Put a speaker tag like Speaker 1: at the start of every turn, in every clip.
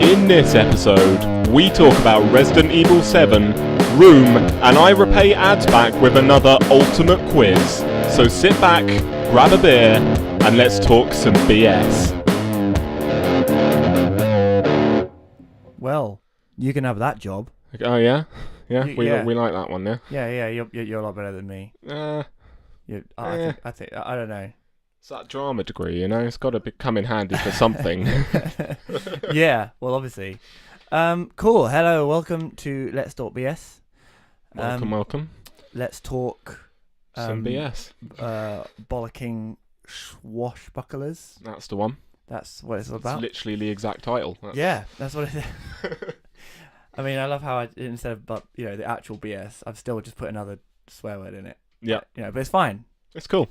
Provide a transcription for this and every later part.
Speaker 1: In this episode, we talk about Resident Evil 7, Room, and I repay ads back with another ultimate quiz. So sit back, grab a beer, and let's talk some BS.
Speaker 2: Well, you can have that job.
Speaker 1: Oh yeah? Yeah, we like that one, yeah?
Speaker 2: Yeah, you're a lot better than me. I don't know.
Speaker 1: It's that drama degree, you know? It's got to come in handy for something.
Speaker 2: Yeah, well, obviously. Cool. Hello, welcome to Let's Talk BS.
Speaker 1: Welcome.
Speaker 2: Let's talk...
Speaker 1: some BS.
Speaker 2: Bollocking swashbucklers.
Speaker 1: That's the one.
Speaker 2: That's what it's all about.
Speaker 1: It's literally the exact title.
Speaker 2: Yeah, that's what it is. I mean, I love how instead of the actual BS, I've still just put another swear word in it.
Speaker 1: Yeah.
Speaker 2: But it's fine.
Speaker 1: It's cool.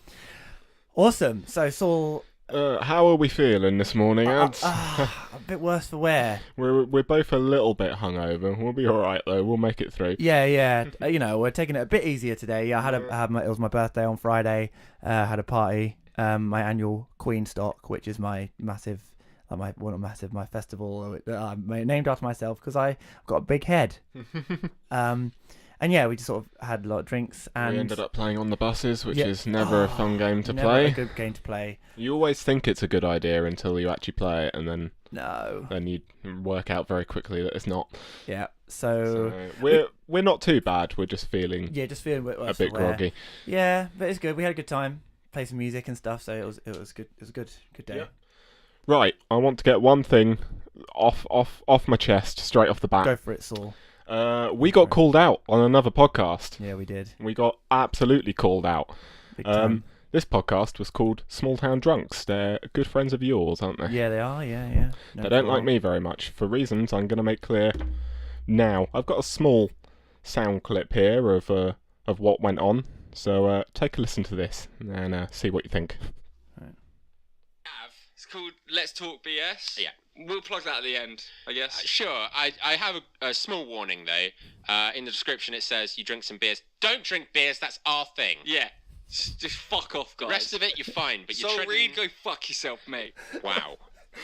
Speaker 2: Awesome. So, Saul...
Speaker 1: how are we feeling this morning, Ads?
Speaker 2: A bit worse for wear.
Speaker 1: We're both a little bit hungover. We'll be all right though. We'll make it through.
Speaker 2: Yeah. We're taking it a bit easier today. Yeah, it was my birthday on Friday. Had a party. My annual Queen stock, which is my massive, my festival. Named after myself because I've got a big head. And yeah, we just sort of had a lot of drinks, and
Speaker 1: we ended up playing on the buses, which is never a fun game to play.
Speaker 2: A good game to play.
Speaker 1: You always think it's a good idea until you actually play it, and then you work out very quickly that it's not.
Speaker 2: Yeah. So
Speaker 1: we're not too bad. We're just feeling
Speaker 2: a bit
Speaker 1: groggy.
Speaker 2: Yeah, but it's good. We had a good time. Played some music and stuff, so it was good. It was a good day.
Speaker 1: Yeah. Right, I want to get one thing off my chest straight off the bat.
Speaker 2: Go for it, Saul.
Speaker 1: We got called out on another podcast.
Speaker 2: Yeah, we did.
Speaker 1: We got absolutely called out.
Speaker 2: Big time.
Speaker 1: This podcast was called Small Town Drunks. They're good friends of yours, aren't they?
Speaker 2: Yeah, they are. Yeah.
Speaker 1: No, they don't like me very much for reasons I'm going to make clear now. I've got a small sound clip here of what went on. So take a listen to this and see what you think.
Speaker 3: Right. It's called Let's Talk BS. Yeah. We'll plug that at the end, I guess. Sure. I have a small warning, though. In the description, it says you drink some beers. Don't drink beers. That's our thing. Yeah. Just fuck off, guys. Rest of it, you're fine. But you're Reed, go fuck yourself, mate. Wow.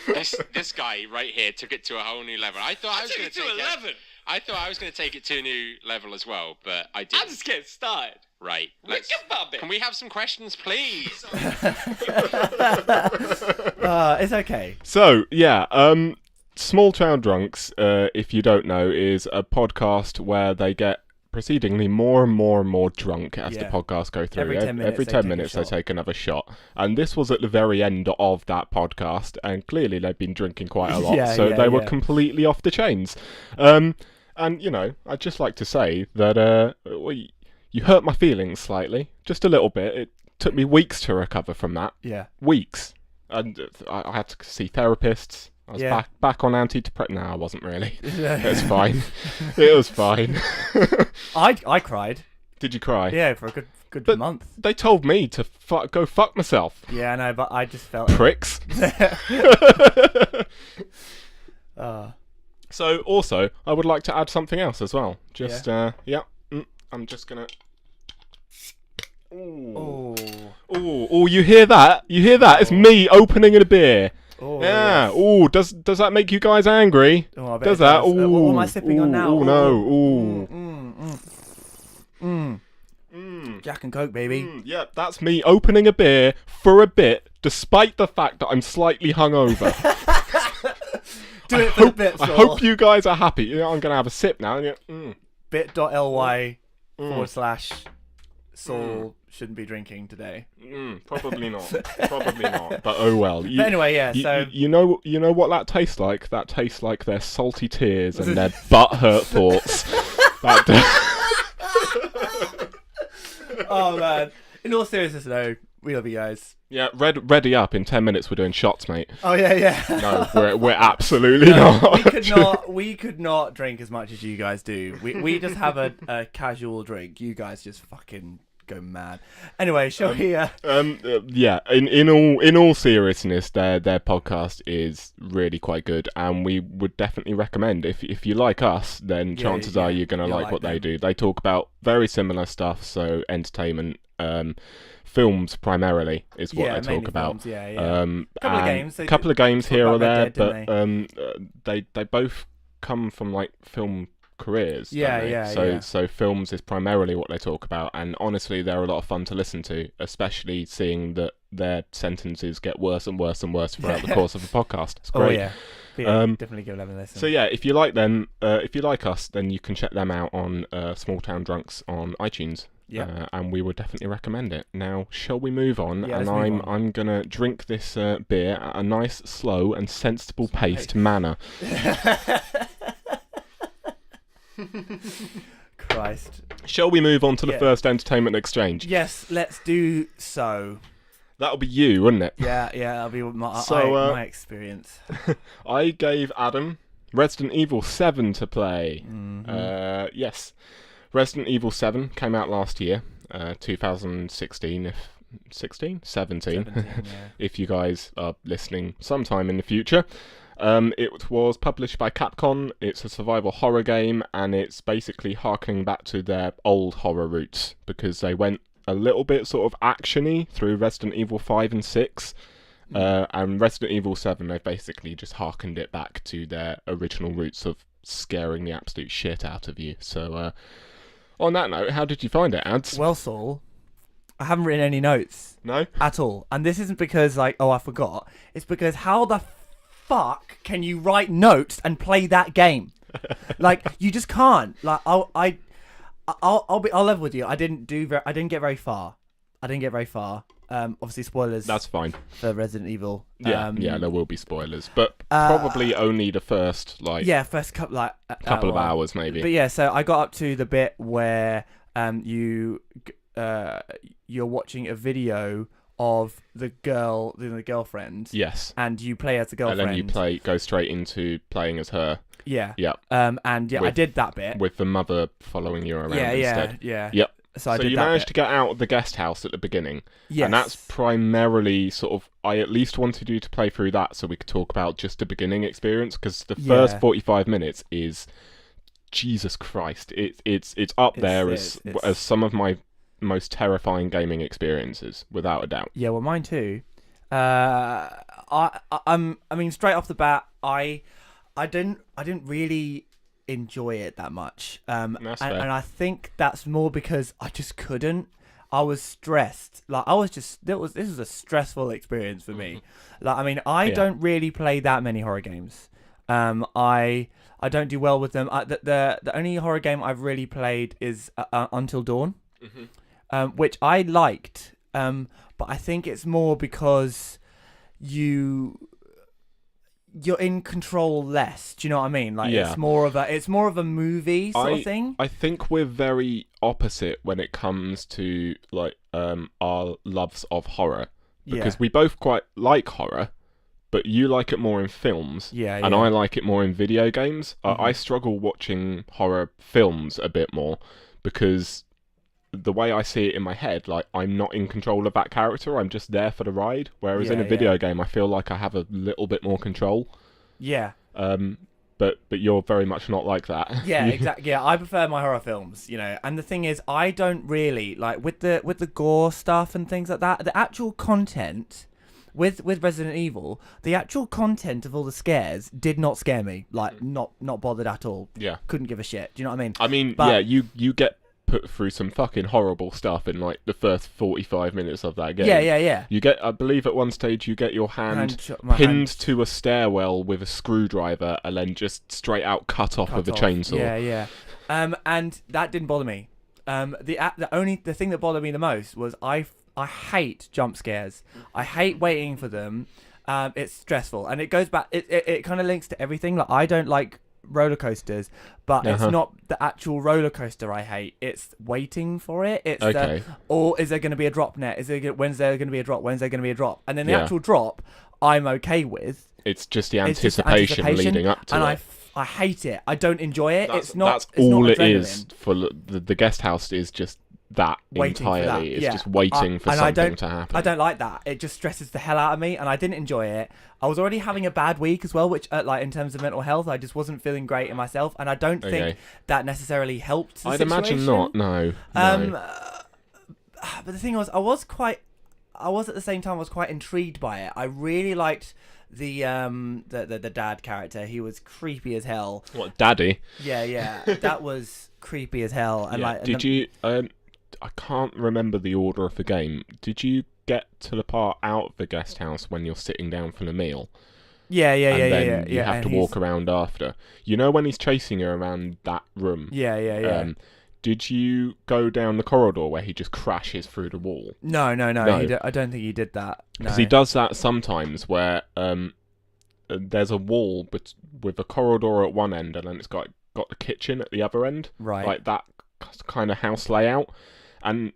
Speaker 3: this guy right here took it to a whole new level. I thought I was going to take it to 11. I thought I was going to take it to a new level as well, but I didn't. I'm just getting started. Right. Can we have some questions, please?
Speaker 2: It's okay.
Speaker 1: So, yeah, Small Town Drunks, if you don't know, is a podcast where they get proceedingly more and more drunk as the podcast go through.
Speaker 2: Every 10 minutes
Speaker 1: they take another shot. And this was at the very end of that podcast, and clearly they'd been drinking quite a lot, they were completely off the chains. And, I'd just like to say that you hurt my feelings slightly, just a little bit. It took me weeks to recover from that.
Speaker 2: Yeah.
Speaker 1: Weeks. And I had to see therapists. I was back on antidepressants. No, I wasn't really. It was fine. It was fine.
Speaker 2: I cried.
Speaker 1: Did you cry?
Speaker 2: Yeah, for a good month.
Speaker 1: They told me to go fuck myself.
Speaker 2: Yeah, I know, but I just felt...
Speaker 1: Pricks. So, also, I would like to add something else as well. Just, I'm just gonna... Ooh. Ooh, you hear that? You hear that? It's me opening a beer.
Speaker 2: Oh,
Speaker 1: yeah.
Speaker 2: Yes.
Speaker 1: Ooh, does that make you guys angry?
Speaker 2: Oh, I bet
Speaker 1: does
Speaker 2: it
Speaker 1: that?
Speaker 2: Does.
Speaker 1: Ooh.
Speaker 2: What am I sipping on now?
Speaker 1: Oh no. Ooh.
Speaker 2: Jack and Coke, baby.
Speaker 1: Yeah, that's me opening a beer for a bit, despite the fact that I'm slightly hungover.
Speaker 2: Do it for the bit, Saul.
Speaker 1: I hope you guys are happy. I'm gonna have a sip now.
Speaker 2: bit.ly / Saul shouldn't be drinking today.
Speaker 1: Probably not. Probably not. But oh well.
Speaker 2: But anyway, yeah. So
Speaker 1: you know what that tastes like? That tastes like their salty tears and their butthurt thoughts.
Speaker 2: Oh man. In all seriousness, though, we love you guys.
Speaker 1: Yeah, ready up. In 10 minutes, we're doing shots, mate.
Speaker 2: Oh yeah.
Speaker 1: No, we're absolutely not.
Speaker 2: We could not drink as much as you guys do. We just have a casual drink. You guys just fucking go mad. Anyway, shall we?
Speaker 1: Yeah. In all seriousness, their podcast is really quite good, and we would definitely recommend if you like us, then chances are you're gonna like what they do. They talk about very similar stuff, so entertainment, films primarily is what they talk about.
Speaker 2: Films,
Speaker 1: couple of games here or there, but they both come from like film careers. So films is primarily what they talk about, and honestly, they're a lot of fun to listen to, especially seeing that their sentences get worse and worse and worse throughout the course of the podcast. It's great.
Speaker 2: Definitely give them a listen.
Speaker 1: So yeah, if you like them, if you like us, then you can check them out on Small Town Drunks on iTunes. Yeah, and we would definitely recommend it. Now, shall we move on?
Speaker 2: Yeah,
Speaker 1: I'm gonna drink this beer at a nice, slow, and sensible paced manner.
Speaker 2: Christ.
Speaker 1: Shall we move on to the first entertainment exchange?
Speaker 2: Yes, let's do so.
Speaker 1: That'll be you, wouldn't it?
Speaker 2: Yeah, that'll be my experience.
Speaker 1: I gave Adam Resident Evil 7 to play.
Speaker 2: Mm-hmm.
Speaker 1: Yes. Resident Evil 7 came out last year, 2016, 17, if you guys are listening sometime in the future. It was published by Capcom. It's a survival horror game, and it's basically harkening back to their old horror roots, because they went a little bit sort of action-y through Resident Evil 5 and 6. And Resident Evil 7, they've basically just harkened it back to their original roots of scaring the absolute shit out of you. So, on that note, how did you find it, Ads?
Speaker 2: Well, Saul, I haven't written any notes.
Speaker 1: No?
Speaker 2: At all. And this isn't because, I forgot. It's because how the fuck can you write notes and play that game? You just can't. I'll level with you. I didn't get very far. Obviously, spoilers.
Speaker 1: That's fine.
Speaker 2: For Resident Evil.
Speaker 1: Yeah, there will be spoilers, but probably only the first
Speaker 2: first couple
Speaker 1: of hours maybe.
Speaker 2: But yeah, so I got up to the bit where you're watching a video of the girlfriend.
Speaker 1: Yes.
Speaker 2: And you play as the girlfriend.
Speaker 1: And then you go straight into playing as her.
Speaker 2: Yeah.
Speaker 1: Yeah.
Speaker 2: I did that bit
Speaker 1: with the mother following you around instead.
Speaker 2: Yeah.
Speaker 1: Yep.
Speaker 2: So
Speaker 1: you managed to get out of the guest house at the beginning.
Speaker 2: Yes.
Speaker 1: And that's primarily sort of, I at least wanted you to play through that so we could talk about just the beginning experience, because the first 45 minutes is, Jesus Christ, it's up there as some of my most terrifying gaming experiences, without a doubt.
Speaker 2: Yeah, well, mine too. I mean, straight off the bat, I didn't really enjoy it that much, and I think that's more because I just couldn't. I was stressed. This was a stressful experience for me. I don't really play that many horror games. I don't do well with them. The only horror game I've really played is Until Dawn, which I liked, but I think it's more because you're in control less. Do you know what I mean? It's more of a movie sort of thing.
Speaker 1: I think we're very opposite when it comes to our loves of horror, because we both quite like horror, but you like it more in films, and I like it more in video games. I struggle watching horror films a bit more, because the way I see it in my head, I'm not in control of that character. I'm just there for the ride. Whereas in a video game, I feel like I have a little bit more control.
Speaker 2: Yeah.
Speaker 1: But you're very much not like that.
Speaker 2: Yeah, exactly. Yeah, I prefer my horror films, And the thing is, I don't really with the gore stuff and things like that. The actual content with Resident Evil, the actual content of all the scares did not scare me. Not bothered at all.
Speaker 1: Yeah.
Speaker 2: Couldn't give a shit. Do you know what I mean?
Speaker 1: I mean, you get put through some fucking horrible stuff in the first 45 minutes of that game.
Speaker 2: Yeah.
Speaker 1: You get, I believe at one stage you get your hand pinned to a stairwell with a screwdriver and then just straight out cut off with a chainsaw.
Speaker 2: Yeah. And that didn't bother me. The thing that bothered me the most was I hate jump scares. I hate waiting for them. It's stressful, and it goes back. It kind of links to everything. I don't like roller coasters, but it's not the actual roller coaster I hate. It's waiting for it. It's or is there going to be a drop net? When's there going to be a drop? When's there going to be a drop? And then the actual drop, I'm okay with.
Speaker 1: It's just the anticipation leading up to it.
Speaker 2: I hate it. I don't enjoy it. That's all
Speaker 1: it
Speaker 2: adrenaline.
Speaker 1: is for the guest house. Is just that
Speaker 2: waiting for
Speaker 1: entirely.
Speaker 2: that.
Speaker 1: It's
Speaker 2: Yeah.
Speaker 1: just waiting for something to happen.
Speaker 2: I don't like that. It just stresses the hell out of me, and I didn't enjoy it. I was already having a bad week as well, which like in terms of mental health, I just wasn't feeling great in myself, and I don't think that necessarily helped the
Speaker 1: I'd
Speaker 2: situation.
Speaker 1: imagine not. No.
Speaker 2: But the thing was, I was at the same time, I was quite intrigued by it. I really liked the dad character. He was creepy as hell.
Speaker 1: What, Daddy?
Speaker 2: Yeah, that was creepy as hell. And like,
Speaker 1: did you? I can't remember the order of the game. Did you get to the part out of the guest house when you're sitting down for the meal?
Speaker 2: Yeah.
Speaker 1: You have to walk around after. You know when he's chasing you around that room?
Speaker 2: Yeah.
Speaker 1: Did you go down the corridor where he just crashes through the wall?
Speaker 2: No. I don't think he did that.
Speaker 1: Because he does that sometimes where there's a wall with a corridor at one end and then it's got the kitchen at the other end.
Speaker 2: Right.
Speaker 1: Like that kind of house layout. And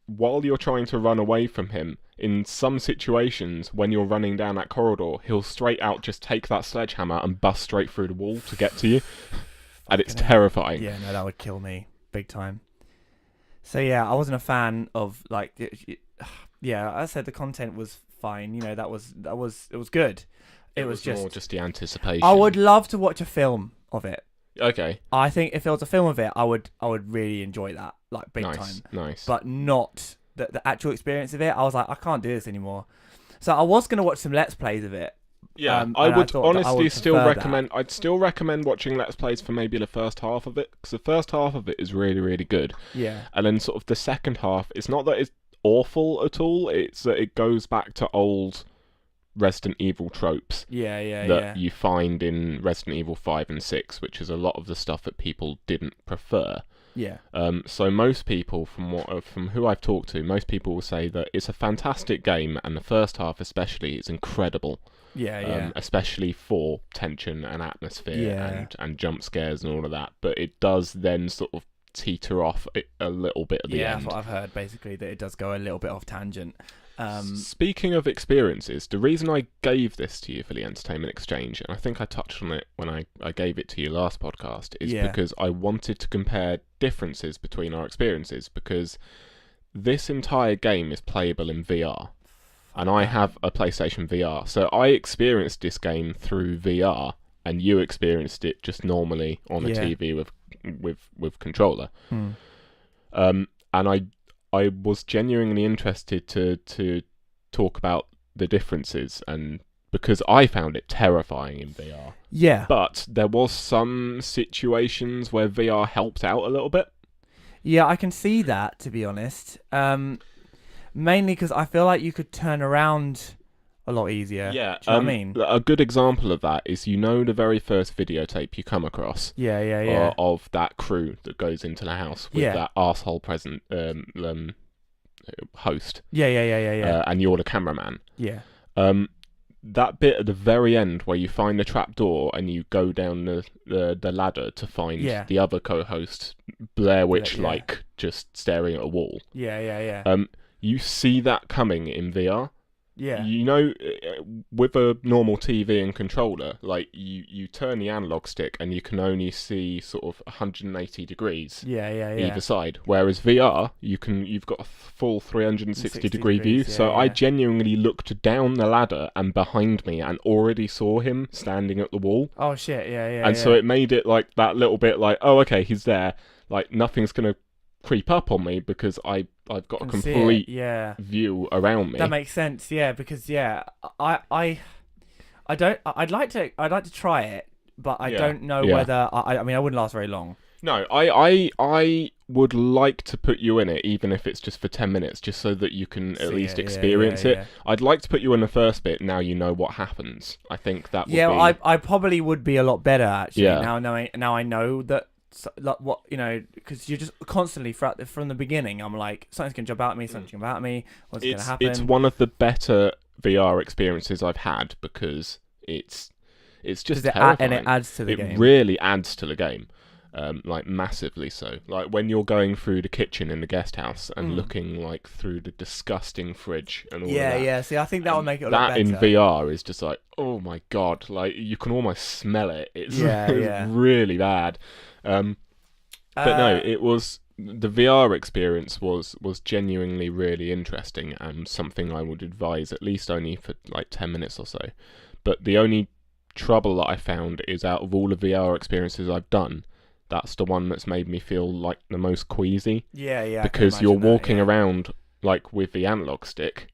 Speaker 1: while you're trying to run away from him, in some situations when you're running down that corridor, he'll straight out just take that sledgehammer and bust straight through the wall to get to you. And it's terrifying.
Speaker 2: Yeah, no, that would kill me big time. So yeah, I wasn't a fan of like I said the content was fine, it was good. It was just
Speaker 1: more just the anticipation.
Speaker 2: I would love to watch a film of it.
Speaker 1: Okay.
Speaker 2: I think if it was a film of it, I would really enjoy that, like big time.
Speaker 1: Nice.
Speaker 2: But not the actual experience of it. I was like, I can't do this anymore. So I was gonna watch some Let's Plays of it.
Speaker 1: Yeah, I would honestly still recommend. I'd still recommend watching Let's Plays for maybe the first half of it, because the first half of it is really, really good.
Speaker 2: Yeah.
Speaker 1: And then sort of the second half, it's not that it's awful at all. It's that it goes back to old Resident Evil tropes.
Speaker 2: That
Speaker 1: you find in Resident Evil 5 and 6, which is a lot of the stuff that people didn't prefer.
Speaker 2: Yeah.
Speaker 1: So most people, from who I've talked to, most people will say that it's a fantastic game, and the first half especially is incredible. Especially for tension and atmosphere and jump scares and all of that. But it does then sort of teeter off a little bit at the end.
Speaker 2: Yeah, that's what I've heard, basically, that it does go a little bit off tangent.
Speaker 1: Speaking of experiences, the reason I gave this to you for the Entertainment Exchange, and I think I touched on it when I gave it to you last podcast, is because I wanted to compare differences between our experiences, because this entire game is playable in VR. And I have a PlayStation VR, so I experienced this game through VR, and you experienced it just normally on a TV with controller. And I was genuinely interested to talk about the differences, and because I found it terrifying in VR.
Speaker 2: Yeah.
Speaker 1: But there was some situations where VR helped out a little bit.
Speaker 2: Yeah, I can see that, to be honest. Mainly because I feel like you could turn around a lot easier.
Speaker 1: Yeah,
Speaker 2: do you know what I mean?
Speaker 1: A good example of that is, the very first videotape you come across.
Speaker 2: Yeah.
Speaker 1: Of that crew that goes into the house with that arsehole present host.
Speaker 2: Yeah.
Speaker 1: And you're the cameraman.
Speaker 2: Yeah.
Speaker 1: That bit at the very end where you find the trap door and you go down the ladder to find the other co-host, Blair Witch just staring at a wall.
Speaker 2: Yeah.
Speaker 1: You see that coming in VR.
Speaker 2: Yeah.
Speaker 1: With a normal TV and controller, like you turn the analog stick and you can only see sort of 180 degrees either side. Whereas VR, you've got a full 360 degree view. So I genuinely looked down the ladder and behind me and already saw him standing at the wall.
Speaker 2: Oh shit! Yeah.
Speaker 1: And so it made it like that little bit like, oh okay, he's there. Like nothing's gonna creep up on me because I've got a complete view around me.
Speaker 2: That makes sense, because I'd like to try it, but I don't know whether I mean I wouldn't last very long.
Speaker 1: No, I would like to put you in it, even if it's just for 10 minutes, just so that you can at least experience it. I'd like to put you in the first bit. Now you know what happens. I think that would be...
Speaker 2: I probably would be a lot better actually. Now I know that. So, like, what because you're just constantly from the beginning. I'm like, something's gonna jump out at me. Something's gonna happen. What's gonna happen?
Speaker 1: It's one of the better VR experiences I've had, because it's just terrifying.
Speaker 2: And it adds to the game.
Speaker 1: It really adds to the game, like massively so. Like when you're going through the kitchen in the guest house and looking like through the disgusting fridge and all of that.
Speaker 2: Yeah. See, I think that would make it a lot better.
Speaker 1: That in VR is just like, oh my god, like you can almost smell it. It's really bad. But no, it was the VR experience was genuinely really interesting and something I would advise at least only for like 10 minutes or so. But the only trouble that I found is out of all the VR experiences I've done, that's the one that's made me feel like the most queasy.
Speaker 2: Yeah.
Speaker 1: Because you're walking around like with the analog stick,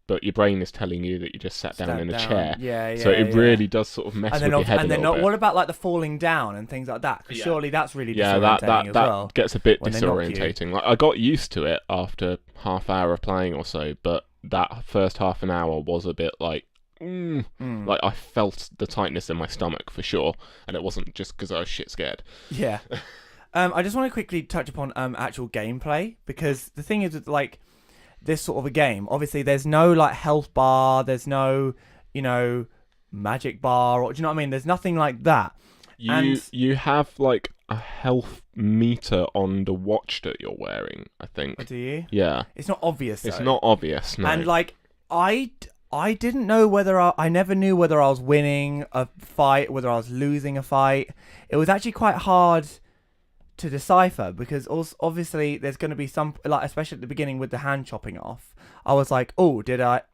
Speaker 1: but your brain is telling you that you just sat down in a chair.
Speaker 2: Yeah.
Speaker 1: So it really does sort of mess with your head a little bit.
Speaker 2: What about like the falling down and things like that? Because surely that's really
Speaker 1: disorientating
Speaker 2: as well.
Speaker 1: That gets a bit disorientating. Like I got used to it after half hour of playing or so, but that first half an hour was a bit like, like I felt the tightness in my stomach for sure, and it wasn't just because I was shit scared.
Speaker 2: Yeah. I just want to quickly touch upon actual gameplay, because the thing is with like this sort of a game, obviously there's no like health bar, there's no, magic bar, or do you know what I mean? There's nothing like that.
Speaker 1: You have like a health meter on the watch that you're wearing, I think.
Speaker 2: Oh, do you?
Speaker 1: Yeah.
Speaker 2: It's not obvious though.
Speaker 1: It's not obvious, no.
Speaker 2: And like I didn't know whether I never knew whether I was winning a fight, whether I was losing a fight. It was actually quite hard to decipher, because also, obviously there's going to be some, like especially at the beginning with the hand chopping off, I was like, oh,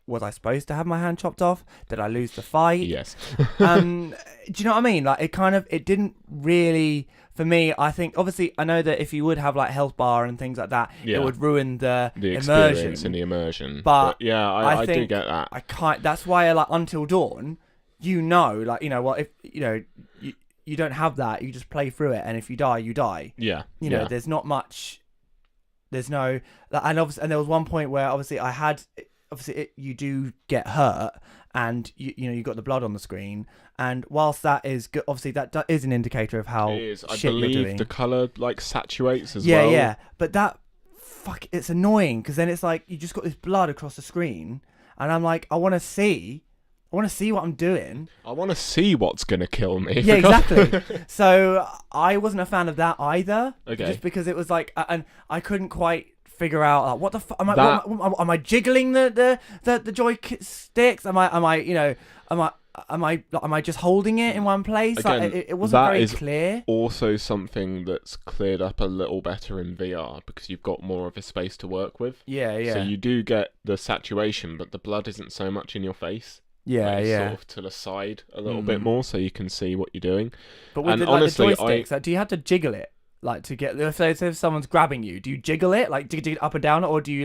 Speaker 2: was I supposed to have my hand chopped off? Did I lose the fight?
Speaker 1: Yes.
Speaker 2: Do you know what I mean? Like it didn't really, for me, I think, obviously I know that if you would have like health bar and things like that, it would ruin the
Speaker 1: experience and the immersion. But yeah, I do get that.
Speaker 2: That's why I like Until Dawn, like, if you don't have that, you just play through it, and if you die, you die.
Speaker 1: Yeah.
Speaker 2: There's not much. There's no, and obviously, and there was one point where obviously you do get hurt, and you got the blood on the screen, and whilst that is good, obviously that is an indicator of how
Speaker 1: it is.
Speaker 2: shit
Speaker 1: I believe
Speaker 2: you're doing.
Speaker 1: The color like saturates as well.
Speaker 2: Yeah, but that it's annoying, because then it's like you just got this blood across the screen, and I'm like, I want to see what I'm doing.
Speaker 1: I want to see what's going to kill me.
Speaker 2: Yeah, exactly. So I wasn't a fan of that either.
Speaker 1: Okay.
Speaker 2: Just because it was like, and I couldn't quite figure out like, what the fuck am I jiggling the joysticks? Am I just holding it in one place?
Speaker 1: Again,
Speaker 2: like, it wasn't very clear.
Speaker 1: Also something that's cleared up a little better in VR, because you've got more of a space to work with.
Speaker 2: Yeah.
Speaker 1: So you do get the saturation, but the blood isn't so much in your face.
Speaker 2: Yeah.
Speaker 1: Sort of to the side a little bit more, so you can see what you're doing.
Speaker 2: But with honestly, the joysticks, do you have to jiggle it? Like to get, if someone's grabbing you, do you jiggle it, like jiggle it up and down, or do you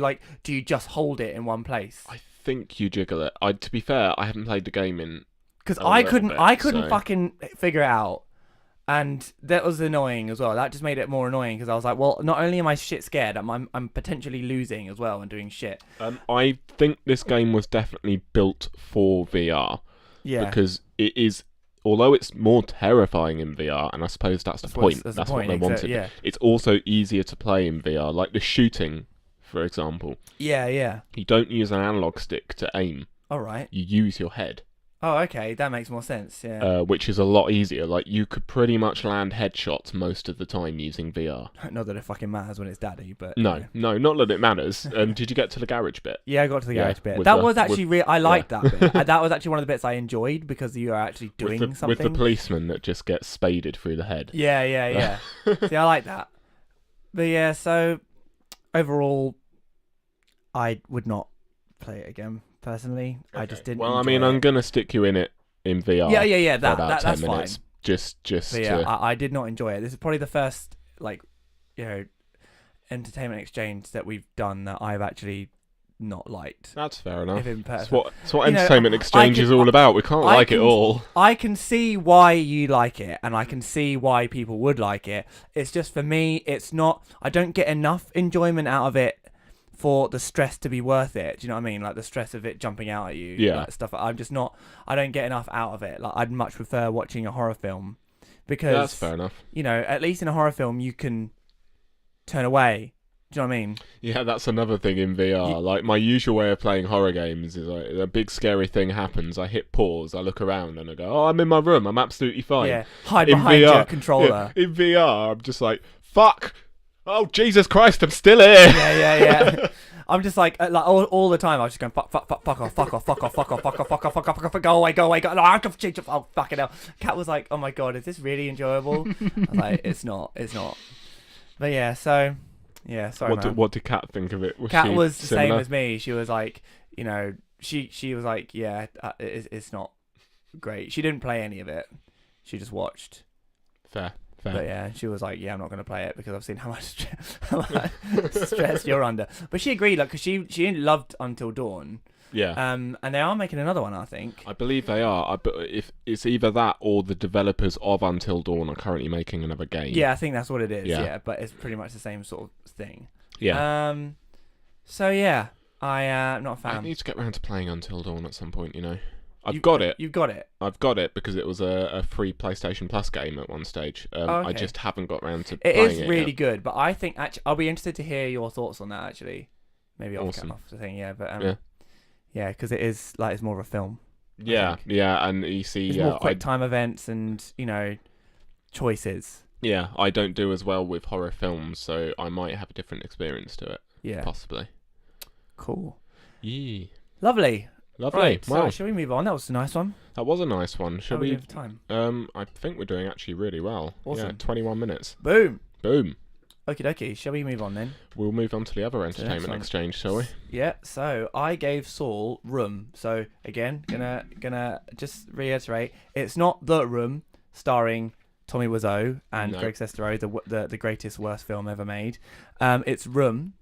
Speaker 2: just hold it in one place?
Speaker 1: I think you jiggle it. To be fair, I haven't played the game in,
Speaker 2: because I couldn't fucking figure it out, and that was annoying as well. That just made it more annoying, because I was like, well, not only am I shit scared, I'm potentially losing as well and doing shit.
Speaker 1: I think this game was definitely built for VR.
Speaker 2: Yeah,
Speaker 1: because it is. Although it's more terrifying in VR, and I suppose that's the point. That's what they wanted.
Speaker 2: Yeah.
Speaker 1: It's also easier to play in VR, like the shooting, for example.
Speaker 2: Yeah.
Speaker 1: You don't use an analog stick to aim.
Speaker 2: All right.
Speaker 1: You use your head.
Speaker 2: Oh, okay, that makes more sense. Yeah.
Speaker 1: Which is a lot easier. Like you could pretty much land headshots most of the time using VR.
Speaker 2: Not that it fucking matters when it's daddy, but
Speaker 1: no, not that it matters. Did you get to the garage bit?
Speaker 2: Yeah, I got to the garage bit. That was actually I liked that bit. That was actually one of the bits I enjoyed, because you are actually doing something
Speaker 1: with the policeman that just gets spaded through the head.
Speaker 2: Yeah. See, I like that. But yeah, so overall, I would not play it again. Personally, okay. I just didn't.
Speaker 1: Well, I mean, I'm gonna stick you in it in VR.
Speaker 2: Yeah.
Speaker 1: That's
Speaker 2: 10
Speaker 1: minutes.
Speaker 2: Fine.
Speaker 1: Just.
Speaker 2: But yeah, I did not enjoy it. This is probably the first entertainment exchange that we've done that I've actually not liked.
Speaker 1: That's fair enough.
Speaker 2: It's
Speaker 1: what entertainment exchange is all about. We can't like it all.
Speaker 2: I can see why you like it, and I can see why people would like it. It's just, for me, it's not. I don't get enough enjoyment out of it for the stress to be worth it. Do you know what I mean? Like the stress of it jumping out at you.
Speaker 1: Yeah.
Speaker 2: Like stuff. I'm just not. I don't get enough out of it. Like I'd much prefer watching a horror film, because
Speaker 1: that's fair enough.
Speaker 2: At least in a horror film you can turn away. Do you know what I mean?
Speaker 1: Yeah, that's another thing in VR. Like my usual way of playing horror games is like a big scary thing happens. I hit pause. I look around and I go, "Oh, I'm in my room. I'm absolutely fine."
Speaker 2: Yeah. Hide behind your controller.
Speaker 1: Yeah, in VR, I'm just like, "Fuck." Oh, Jesus Christ, I'm still here.
Speaker 2: Yeah. I'm just like all the time. I was just going fuck off, go away. No, oh, fucking hell. Kat was like, oh my god, is this really enjoyable? I was like, it's not. But yeah, so Yeah, sorry, man.
Speaker 1: What did Kat think of it?
Speaker 2: Kat was the
Speaker 1: similar?
Speaker 2: same as me. She was like, you know, she was like, yeah, it's not great. She didn't play any of it. She just watched.
Speaker 1: Fair.
Speaker 2: But yeah, she was like, yeah, I'm not going to play it because I've seen how much stress you're under. But she agreed, like, because she loved Until Dawn.
Speaker 1: Yeah.
Speaker 2: And they are making another one, I think.
Speaker 1: I believe they are. If it's either that or the developers of Until Dawn are currently making another game.
Speaker 2: Yeah, I think that's what it is.
Speaker 1: Yeah.
Speaker 2: Yeah, but it's pretty much the same sort of thing.
Speaker 1: Yeah.
Speaker 2: So yeah, I'm not a fan.
Speaker 1: I need to get around to playing Until Dawn at some point. I've got it.
Speaker 2: You've got it.
Speaker 1: I've got it because it was a free PlayStation Plus game at one stage.
Speaker 2: Okay.
Speaker 1: I just haven't got around to playing
Speaker 2: it.
Speaker 1: It
Speaker 2: is really
Speaker 1: yet.
Speaker 2: good, but I think actually I'll be interested to hear your thoughts on that. Actually, maybe off the thing. Yeah, but yeah, because it is like it's more of a film.
Speaker 1: Yeah, and you see,
Speaker 2: it's more quick time events and choices.
Speaker 1: Yeah, I don't do as well with horror films, so I might have a different experience to it.
Speaker 2: Yeah,
Speaker 1: possibly.
Speaker 2: Cool.
Speaker 1: Yeah.
Speaker 2: Lovely. Right,
Speaker 1: Wow.
Speaker 2: so shall we move on? That was a nice one.
Speaker 1: That was a nice one. Shall we?
Speaker 2: Have time?
Speaker 1: I think we're doing actually really well.
Speaker 2: Awesome.
Speaker 1: Yeah, 21 minutes.
Speaker 2: Boom.
Speaker 1: Okie
Speaker 2: dokie. Shall we move on then?
Speaker 1: We'll move on to the other entertainment exchange, shall we?
Speaker 2: Yeah. So I gave Saul Room. So again, gonna just reiterate, it's not The Room, starring Tommy Wiseau and Greg Sestero, the greatest worst film ever made. It's Room.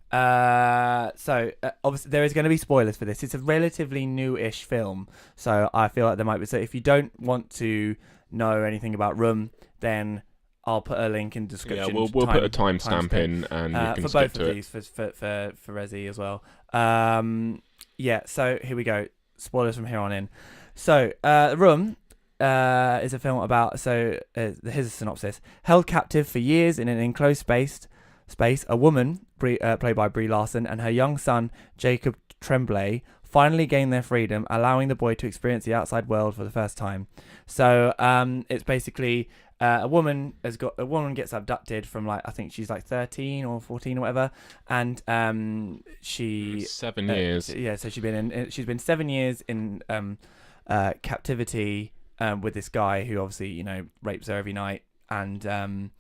Speaker 2: So obviously there is going to be spoilers for this. It's a relatively new-ish film, so I feel like there might be. So if you don't want to know anything about Room, then I'll put a link in the description.
Speaker 1: Yeah, we'll put a timestamp in, and you can
Speaker 2: for
Speaker 1: skip
Speaker 2: both of these for Resi as well. Yeah. So here we go. Spoilers from here on in. So Room is a film about. So here's a synopsis: held captive for years in an enclosed space, a woman, played by Brie Larson, and her young son, Jacob Tremblay, finally gain their freedom, allowing the boy to experience the outside world for the first time. So it's basically a woman gets abducted from, like, I think she's like 13 or 14 or whatever, and she
Speaker 1: 7 years.
Speaker 2: Yeah, so she's been 7 years in captivity with this guy who obviously rapes her every night, and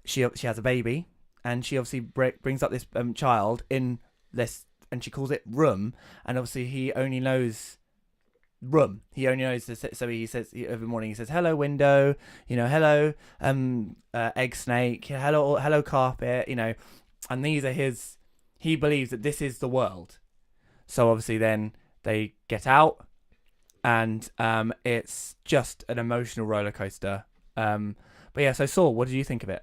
Speaker 2: she has a baby. And she obviously brings up this child in this, and she calls it Room. And obviously he only knows Room. He only knows this. So he says every morning, he says, "Hello window," hello egg snake, hello carpet, and these are his. He believes that this is the world. So obviously then they get out, and it's just an emotional roller coaster. But yeah, so Saul, what did you think of it?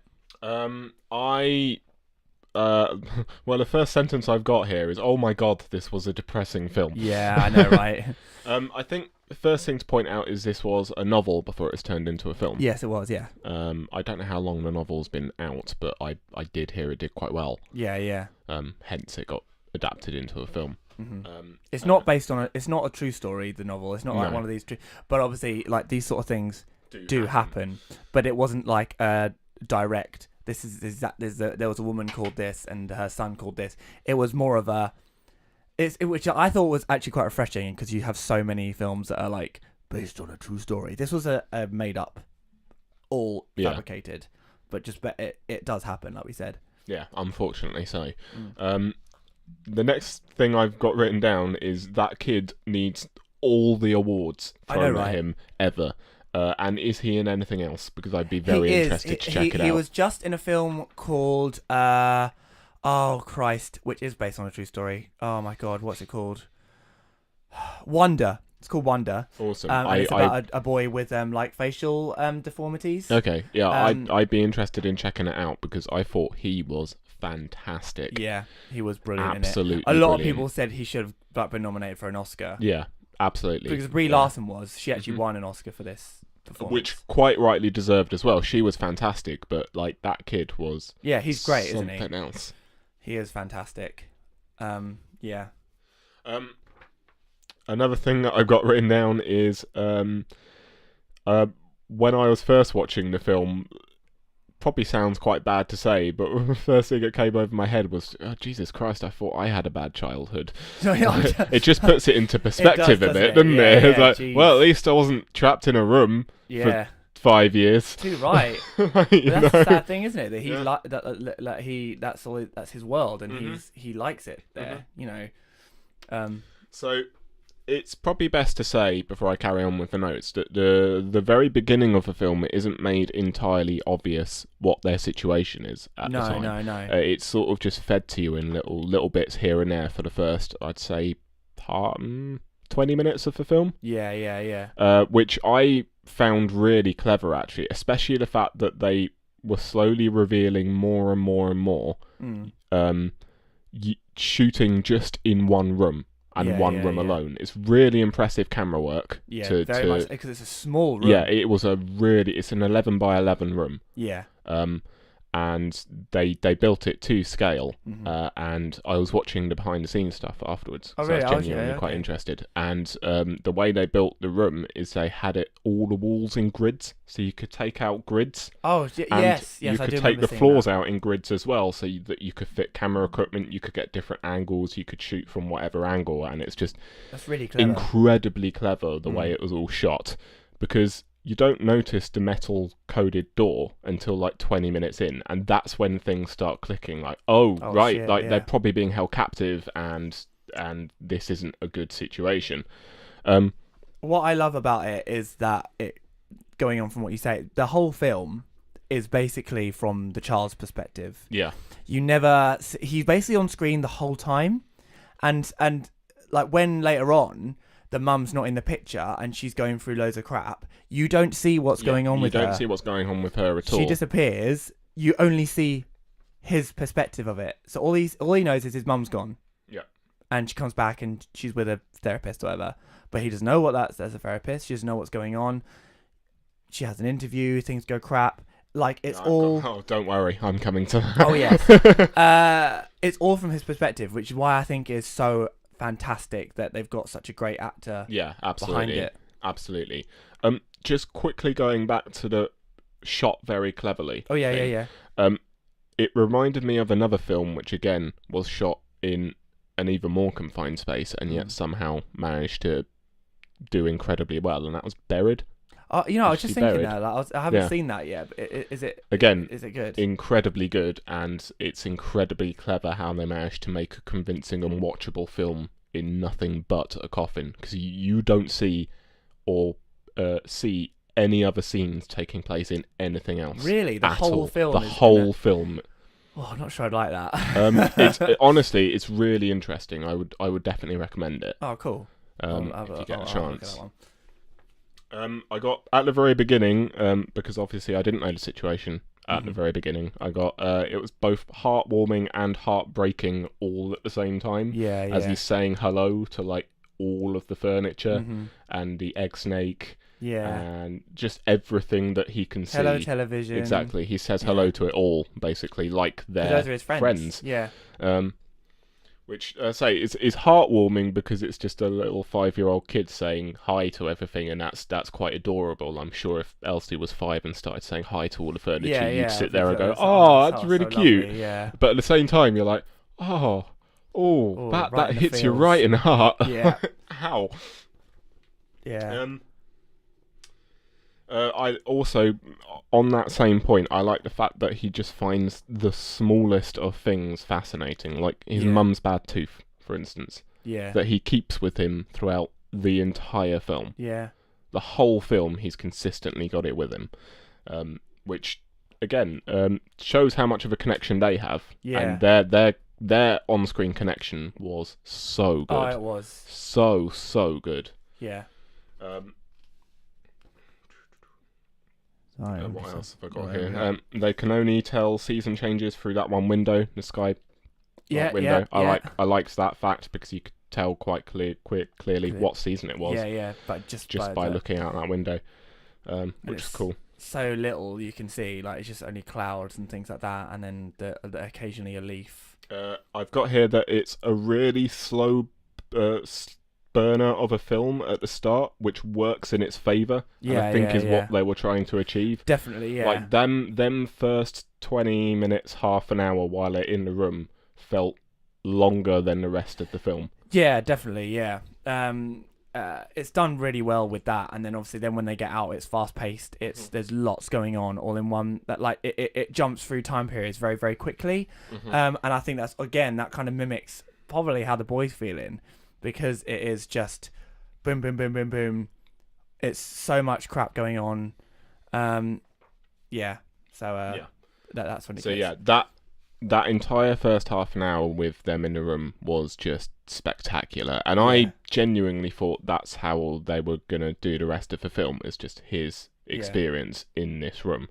Speaker 1: Well, the first sentence I've got here is, "Oh my god, this was a depressing film."
Speaker 2: Yeah, I know, right?
Speaker 1: I think the first thing to point out is this was a novel before it was turned into a film.
Speaker 2: Yes, it was, yeah.
Speaker 1: I don't know how long the novel's been out, but I did hear it did quite well.
Speaker 2: Yeah.
Speaker 1: Hence it got adapted into a film.
Speaker 2: Mm-hmm. It's not based on it's not a true story, the novel. It's not like one of these but obviously, like, these sort of things do happen. But it wasn't like a direct, there was a woman called this and her son called this. It was more of which I thought was actually quite refreshing, because you have so many films that are like based on a true story. This was a made up, all fabricated, but it does happen, like we said.
Speaker 1: Yeah, unfortunately so. The next thing I've got written down is that kid needs all the awards thrown at him ever. And is he in anything else? Because I'd be very interested to check it out.
Speaker 2: He was just in a film called, oh Christ, which is based on a true story. Oh my God, what's it called? Wonder. It's called Wonder.
Speaker 1: Awesome.
Speaker 2: And it's about a boy with like facial deformities.
Speaker 1: Okay, yeah, I'd be interested in checking it out, because I thought he was fantastic.
Speaker 2: Yeah, he was brilliant.
Speaker 1: Absolutely,
Speaker 2: in it. A lot of people said he should have been nominated for an Oscar.
Speaker 1: Yeah, absolutely.
Speaker 2: Because Brie Larson she actually won an Oscar for this performance,
Speaker 1: which quite rightly deserved as well. She was fantastic, but like that kid was.
Speaker 2: Yeah, he's great, isn't he?
Speaker 1: Something else.
Speaker 2: He is fantastic. Yeah.
Speaker 1: Another thing that I've got written down is when I was first watching the film, probably sounds quite bad to say, but the first thing that came over my head was, oh, Jesus Christ, I thought I had a bad childhood. It just puts it into perspective a bit, doesn't it? It's like, well, at least I wasn't trapped in a room 5 years.
Speaker 2: Too right.
Speaker 1: Like,
Speaker 2: But that's the sad thing, isn't it? That that's his world, and he likes it there.
Speaker 1: So it's probably best to say, before I carry on with the notes, that the very beginning of the film, it isn't made entirely obvious what their situation is at the time.
Speaker 2: No.
Speaker 1: It's sort of just fed to you in little bits here and there for the first, I'd say, 20 minutes of the film.
Speaker 2: Yeah.
Speaker 1: Which I found really clever, actually, especially the fact that they were slowly revealing more and more and more, shooting just in one room. And one room alone. It's really impressive camera work.
Speaker 2: Yeah, very much, because it's a small room.
Speaker 1: Yeah, it's an 11 by 11 room.
Speaker 2: Yeah.
Speaker 1: And they built it to scale. And I was watching the behind the scenes stuff afterwards.
Speaker 2: Oh,
Speaker 1: so
Speaker 2: really?
Speaker 1: I was genuinely quite interested. And the way they built the room is they had all the walls in grids, so you could take out grids.
Speaker 2: Oh, yes.
Speaker 1: You could take the floors out in grids as well, so that you could fit camera equipment. You could get different angles. You could shoot from whatever angle, and it's just
Speaker 2: that's really clever.
Speaker 1: Incredibly clever the way it was all shot, because you don't notice the metal coded door until like 20 minutes in, and that's when things start clicking. Like, right,
Speaker 2: shit,
Speaker 1: like they're probably being held captive, and this isn't a good situation.
Speaker 2: What I love about it is that going on from what you say, the whole film is basically from the child's perspective.
Speaker 1: Yeah,
Speaker 2: he's basically on screen the whole time, and like when later on the mum's not in the picture and she's going through loads of crap, you don't see what's going on with her.
Speaker 1: You don't see what's going on with her at all.
Speaker 2: She disappears. You only see his perspective of it. So all he knows is his mum's gone.
Speaker 1: Yeah.
Speaker 2: And she comes back and she's with a therapist or whatever. But he doesn't know what that's as a therapist. She doesn't know what's going on. She has an interview. Things go crap. Like, it's
Speaker 1: Oh, don't worry. I'm coming to that.
Speaker 2: Oh, yes. It's all from his perspective, which is why I think is so fantastic that they've got such a great actor behind it.
Speaker 1: Absolutely. Just quickly going back to the shot very cleverly.
Speaker 2: Oh, yeah.
Speaker 1: It reminded me of another film which, again, was shot in an even more confined space and yet somehow managed to do incredibly well, and that was Buried.
Speaker 2: I was just thinking that. I haven't seen that yet. But is it good?
Speaker 1: Incredibly good, and it's incredibly clever how they managed to make a convincing and watchable film in nothing but a coffin, because you don't see any other scenes taking place in anything else.
Speaker 2: Really, the whole film.
Speaker 1: The whole film.
Speaker 2: Oh, I'm not sure I'd like that.
Speaker 1: Honestly, it's really interesting. I would definitely recommend it.
Speaker 2: Oh, cool.
Speaker 1: If you get a chance. I got at the very beginning, because obviously I didn't know the situation at the very beginning. I got it was both heartwarming and heartbreaking all at the same time. As he's saying hello to like all of the furniture and the egg snake. And just everything that he can see.
Speaker 2: Hello, television.
Speaker 1: Exactly. He says hello to it all, basically, like they're
Speaker 2: his
Speaker 1: friends.
Speaker 2: Yeah.
Speaker 1: Which is heartwarming because it's just a little 5-year-old kid saying hi to everything, and that's quite adorable. I'm sure if Elsie was 5 and started saying hi to all the furniture, you'd sit there and go, "Oh, that's really cute."
Speaker 2: Lovely, yeah.
Speaker 1: But at the same time, you're like, "Oh, that hits you right in the heart."
Speaker 2: Yeah.
Speaker 1: How?
Speaker 2: Yeah.
Speaker 1: I also, on that same point, I like the fact that he just finds the smallest of things fascinating, like his mum's bad tooth, for instance.
Speaker 2: Yeah.
Speaker 1: That he keeps with him throughout the entire film.
Speaker 2: Yeah.
Speaker 1: The whole film, he's consistently got it with him, which again shows how much of a connection they have.
Speaker 2: Yeah.
Speaker 1: And their on-screen connection was so good.
Speaker 2: Oh, it was
Speaker 1: so good.
Speaker 2: Yeah.
Speaker 1: What else have I got here? They can only tell season changes through that one window, the sky window. I liked that fact because you could tell quite clearly what season it was.
Speaker 2: Yeah, but just
Speaker 1: by looking out that window, which is cool.
Speaker 2: So little you can see, like it's just only clouds and things like that, and then occasionally a leaf.
Speaker 1: I've got here that it's a really slow burner of a film at the start, which works in its favour. I think is what they were trying to achieve.
Speaker 2: Definitely, yeah.
Speaker 1: Like them first 20 minutes, half an hour while they're in the room felt longer than the rest of the film.
Speaker 2: Yeah, definitely, yeah. it's done really well with that. And then obviously then when they get out, it's fast paced. There's lots going on all in one. That like it jumps through time periods very very quickly. And I think that's again that kind of mimics probably how The Boy's feeling, because it is just boom boom boom boom boom. It's so much crap going on. That's when it gets.
Speaker 1: That entire first half an hour with them in the room was just spectacular, and I genuinely thought that's how they were gonna do the rest of the film, is just his experience in this room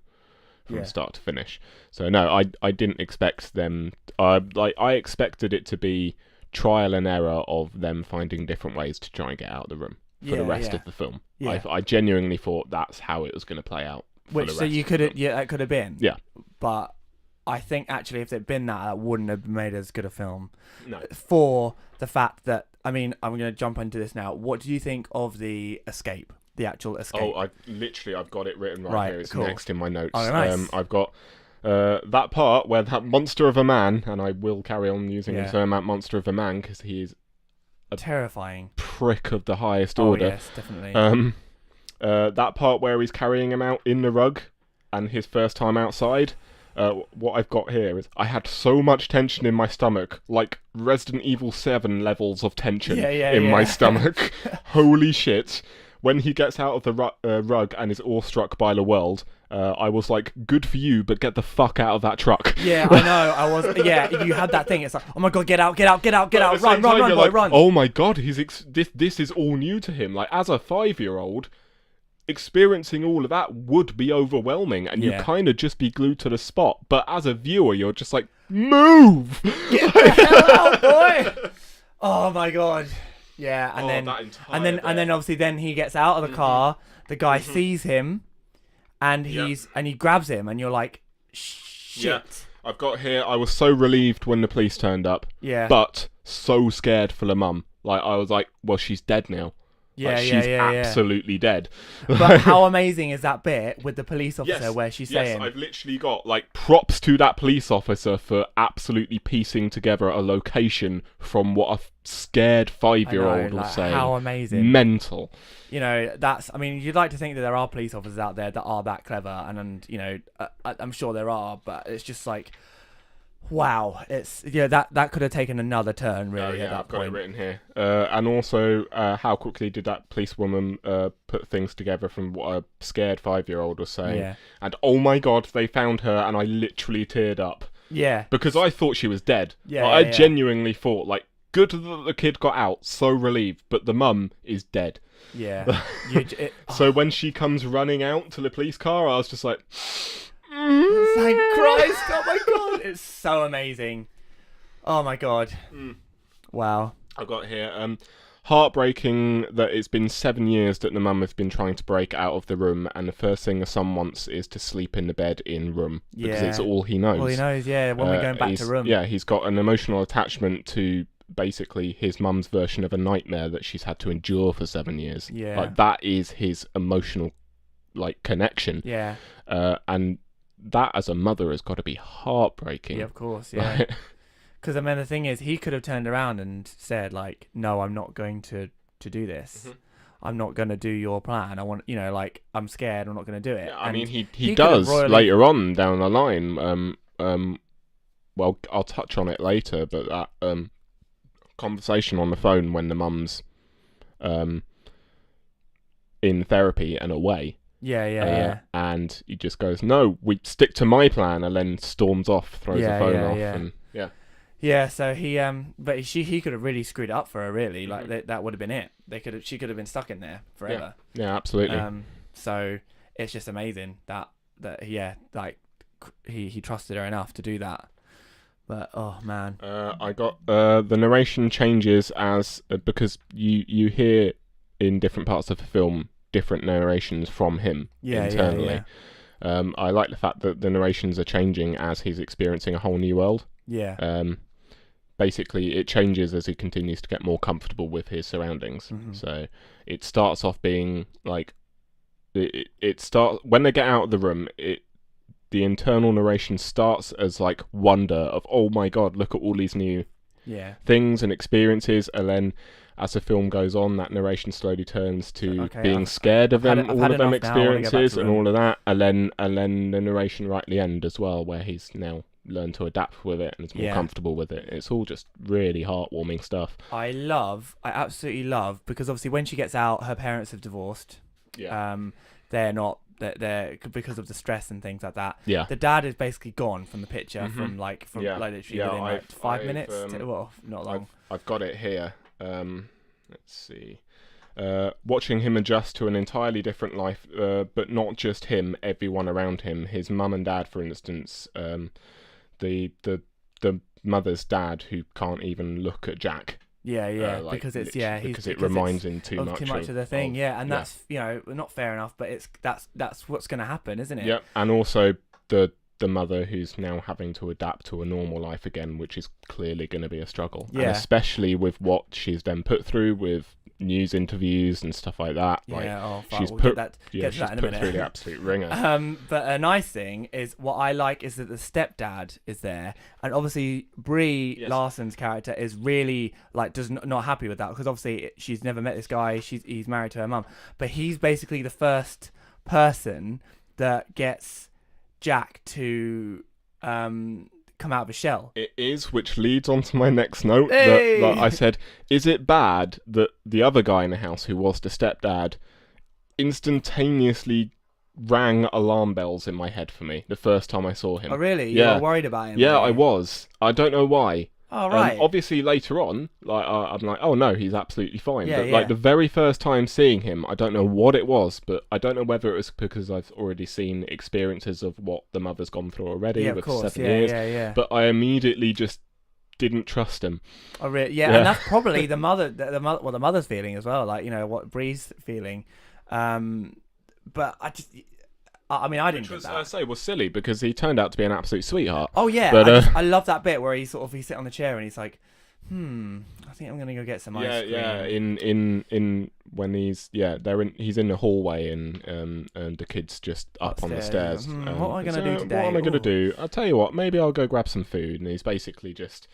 Speaker 1: from start to finish. So no, I didn't expect them. I expected it to be trial and error of them finding different ways to try and get out of the room for the rest of the film. I genuinely thought that's how it was going to play out.
Speaker 2: That could have been.
Speaker 1: Yeah,
Speaker 2: but I think actually if it'd been that wouldn't have made as good a film.
Speaker 1: No.
Speaker 2: For the fact that, I mean, I'm going to jump into this now. What do you think of the escape? The actual escape?
Speaker 1: Oh, I've got it written right here. It's next in my notes.
Speaker 2: Oh, nice.
Speaker 1: I've got that part where that monster of a man, and I will carry on using the term that monster of a man because he is a
Speaker 2: terrifying
Speaker 1: prick of the highest order.
Speaker 2: Yes, definitely.
Speaker 1: That part where he's carrying him out in the rug and his first time outside. What I've got here is I had so much tension in my stomach, like Resident Evil 7 levels of tension in my stomach. Holy shit. When he gets out of the rug and is awestruck by the world, I was like, good for you, but get the fuck out of that truck.
Speaker 2: Yeah, I know. I was. Yeah, you had that thing. It's like, oh my god, get out, run, boy, run.
Speaker 1: Oh my god, this is all new to him. Like, as a 5-year-old, experiencing all of that would be overwhelming, and you kind of just be glued to the spot. But as a viewer, you're just like, move!
Speaker 2: Get the hell out, boy! Oh my god. Yeah, and then obviously then he gets out of the car. The guy sees him, and he grabs him, and you're like, shit.
Speaker 1: Yeah. I've got here. I was so relieved when the police turned up.
Speaker 2: Yeah.
Speaker 1: But so scared for the mum. Like, I was like, well, she's dead now.
Speaker 2: Yeah,
Speaker 1: like, she's absolutely dead.
Speaker 2: But how amazing is that bit with the police officer where she's saying...
Speaker 1: Yes, I've literally got, like, props to that police officer for absolutely piecing together a location from what a scared 5-year-old was saying.
Speaker 2: How amazing.
Speaker 1: Mental.
Speaker 2: You know, I mean, you'd like to think that there are police officers out there that are that clever, and you know, I'm sure there are, but it's just like... Wow, that could have taken another turn really. At that
Speaker 1: I've got
Speaker 2: point.
Speaker 1: It written here, and also how quickly did that policewoman put things together from what a scared 5-year-old was saying?
Speaker 2: Yeah.
Speaker 1: And oh my god, they found her, and I literally teared up.
Speaker 2: Yeah,
Speaker 1: because I thought she was dead.
Speaker 2: Yeah,
Speaker 1: I genuinely thought, like, good that the kid got out, so relieved, but the mum is dead.
Speaker 2: Yeah.
Speaker 1: So when she comes running out to the police car, I was just like.
Speaker 2: Thank Christ! Oh my god, it's so amazing. Oh my god. Wow.
Speaker 1: I've got here, heartbreaking that it's been 7 years that the mum has been trying to break out of the room, and the first thing the son wants is to sleep in the bed in room. Because it's all he knows.
Speaker 2: All he knows, when we're going back to room.
Speaker 1: Yeah, he's got an emotional attachment to basically his mum's version of a nightmare that she's had to endure for 7 years.
Speaker 2: Yeah.
Speaker 1: Like, that is his emotional, like, connection.
Speaker 2: Yeah.
Speaker 1: And that as a mother has got to be heartbreaking.
Speaker 2: Yeah, of course, yeah. Because I mean, the thing is, he could have turned around and said, like, no, I'm not going to do this. I'm not going to do your plan. I want, like, I'm scared. I'm not going to do it.
Speaker 1: Yeah, I mean, he does later on down the line. Well, I'll touch on it later, but that conversation on the phone when the mum's in therapy and away.
Speaker 2: Yeah.
Speaker 1: And he just goes, no, we stick to my plan, and then storms off, throws the phone off, and
Speaker 2: Yeah, so he could have really screwed it up for her, really. Like, that would have been it. She could have been stuck in there forever.
Speaker 1: Yeah, absolutely.
Speaker 2: So it's just amazing that like, he trusted her enough to do that. But, oh, man.
Speaker 1: I got, the narration changes as, because you hear in different parts of the film different narrations from him internally. I like the fact that the narrations are changing as he's experiencing a whole new world. Basically it changes as he continues to get more comfortable with his surroundings. So it starts off being like it starts when they get out of the room. The internal narration starts as like wonder of, oh my god, look at all these new things and experiences, and then as the film goes on, that narration slowly turns to being scared of all of them experiences and all of that, and then the narration right at the end as well, where he's now learned to adapt with it and is more comfortable with it. It's all just really heartwarming stuff.
Speaker 2: I absolutely love, because obviously when she gets out, her parents have divorced. They're because of the stress and things like that. The dad is basically gone from the picture from literally within 5 minutes. Not long.
Speaker 1: I've got it here. Let's see. Watching him adjust to an entirely different life, but not just him, everyone around him. His mum and dad, for instance, the mother's dad, who can't even look at Jack.
Speaker 2: Because it
Speaker 1: reminds him too much
Speaker 2: of the thing. That's not fair enough, but that's what's going to happen, isn't it?
Speaker 1: Yeah, and also the mother who's now having to adapt to a normal life again, which is clearly going to be a struggle. And especially with what she's then put through with news interviews and stuff like that. She's put through the absolute ringer.
Speaker 2: But a nice thing is, what I like is that the stepdad is there, and obviously Brie Larson's character is really not happy with that, because obviously she's never met this guy. He's married to her mum, but he's basically the first person that gets Jack to come out of a shell.
Speaker 1: It is, which leads on to my next note. That I said, is it bad that the other guy in the house, who was the stepdad, instantaneously rang alarm bells in my head for me the first time I saw him?
Speaker 2: Oh, really? You were worried about him?
Speaker 1: Yeah, I was. I don't know why.
Speaker 2: Oh, right.
Speaker 1: Obviously, later on, I'm like, oh no, he's absolutely fine. But the very first time seeing him, I don't know what it was, but I don't know whether it was because I've already seen experiences of what the mother's gone through already with 7 years. But I immediately just didn't trust him.
Speaker 2: Oh, really? Yeah, and that's probably the mother's feeling as well. What Bree's feeling. But I didn't get that.
Speaker 1: Was silly, because he turned out to be an absolute sweetheart.
Speaker 2: Oh yeah, but, I love that bit where he's sitting on the chair and he's like, I think I'm gonna go get some ice cream.
Speaker 1: Yeah. In when he's in the hallway and the kid's just up on the stairs.
Speaker 2: What am I gonna do today?
Speaker 1: What am I gonna do? I'll tell you what. Maybe I'll go grab some food. And he's basically just.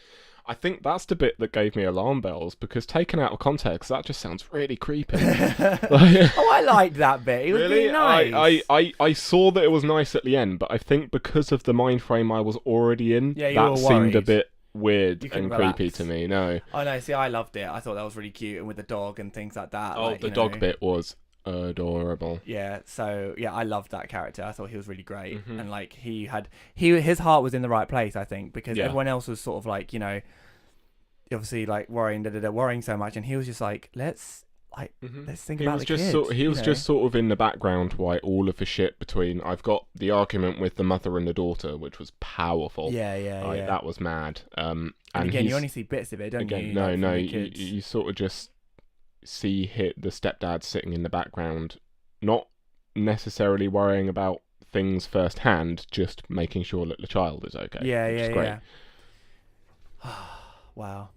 Speaker 1: I think that's the bit that gave me alarm bells, because taken out of context, that just sounds really creepy.
Speaker 2: I liked that bit. It was really nice.
Speaker 1: I saw that it was nice at the end, but I think because of the mind frame I was already in, that seemed a bit weird and creepy to me. No.
Speaker 2: Oh no, see, I loved it. I thought that was really cute, and with the dog and things like that.
Speaker 1: Oh, the dog bit was adorable.
Speaker 2: Yeah, so I loved that character. I thought he was really great, and his heart was in the right place, I think, because everyone else was sort of obviously worrying so much, and he was just like, let's think about the kids.
Speaker 1: He was just sort of in the background while all of the shit between. I've got the argument with the mother and the daughter, which was powerful.
Speaker 2: Yeah.
Speaker 1: That was mad.
Speaker 2: And again, you only see bits of it, don't you?
Speaker 1: No. You sort of just see the stepdad sitting in the background, not necessarily worrying about things firsthand, just making sure that the child is okay.
Speaker 2: Yeah.
Speaker 1: Great.
Speaker 2: Wow.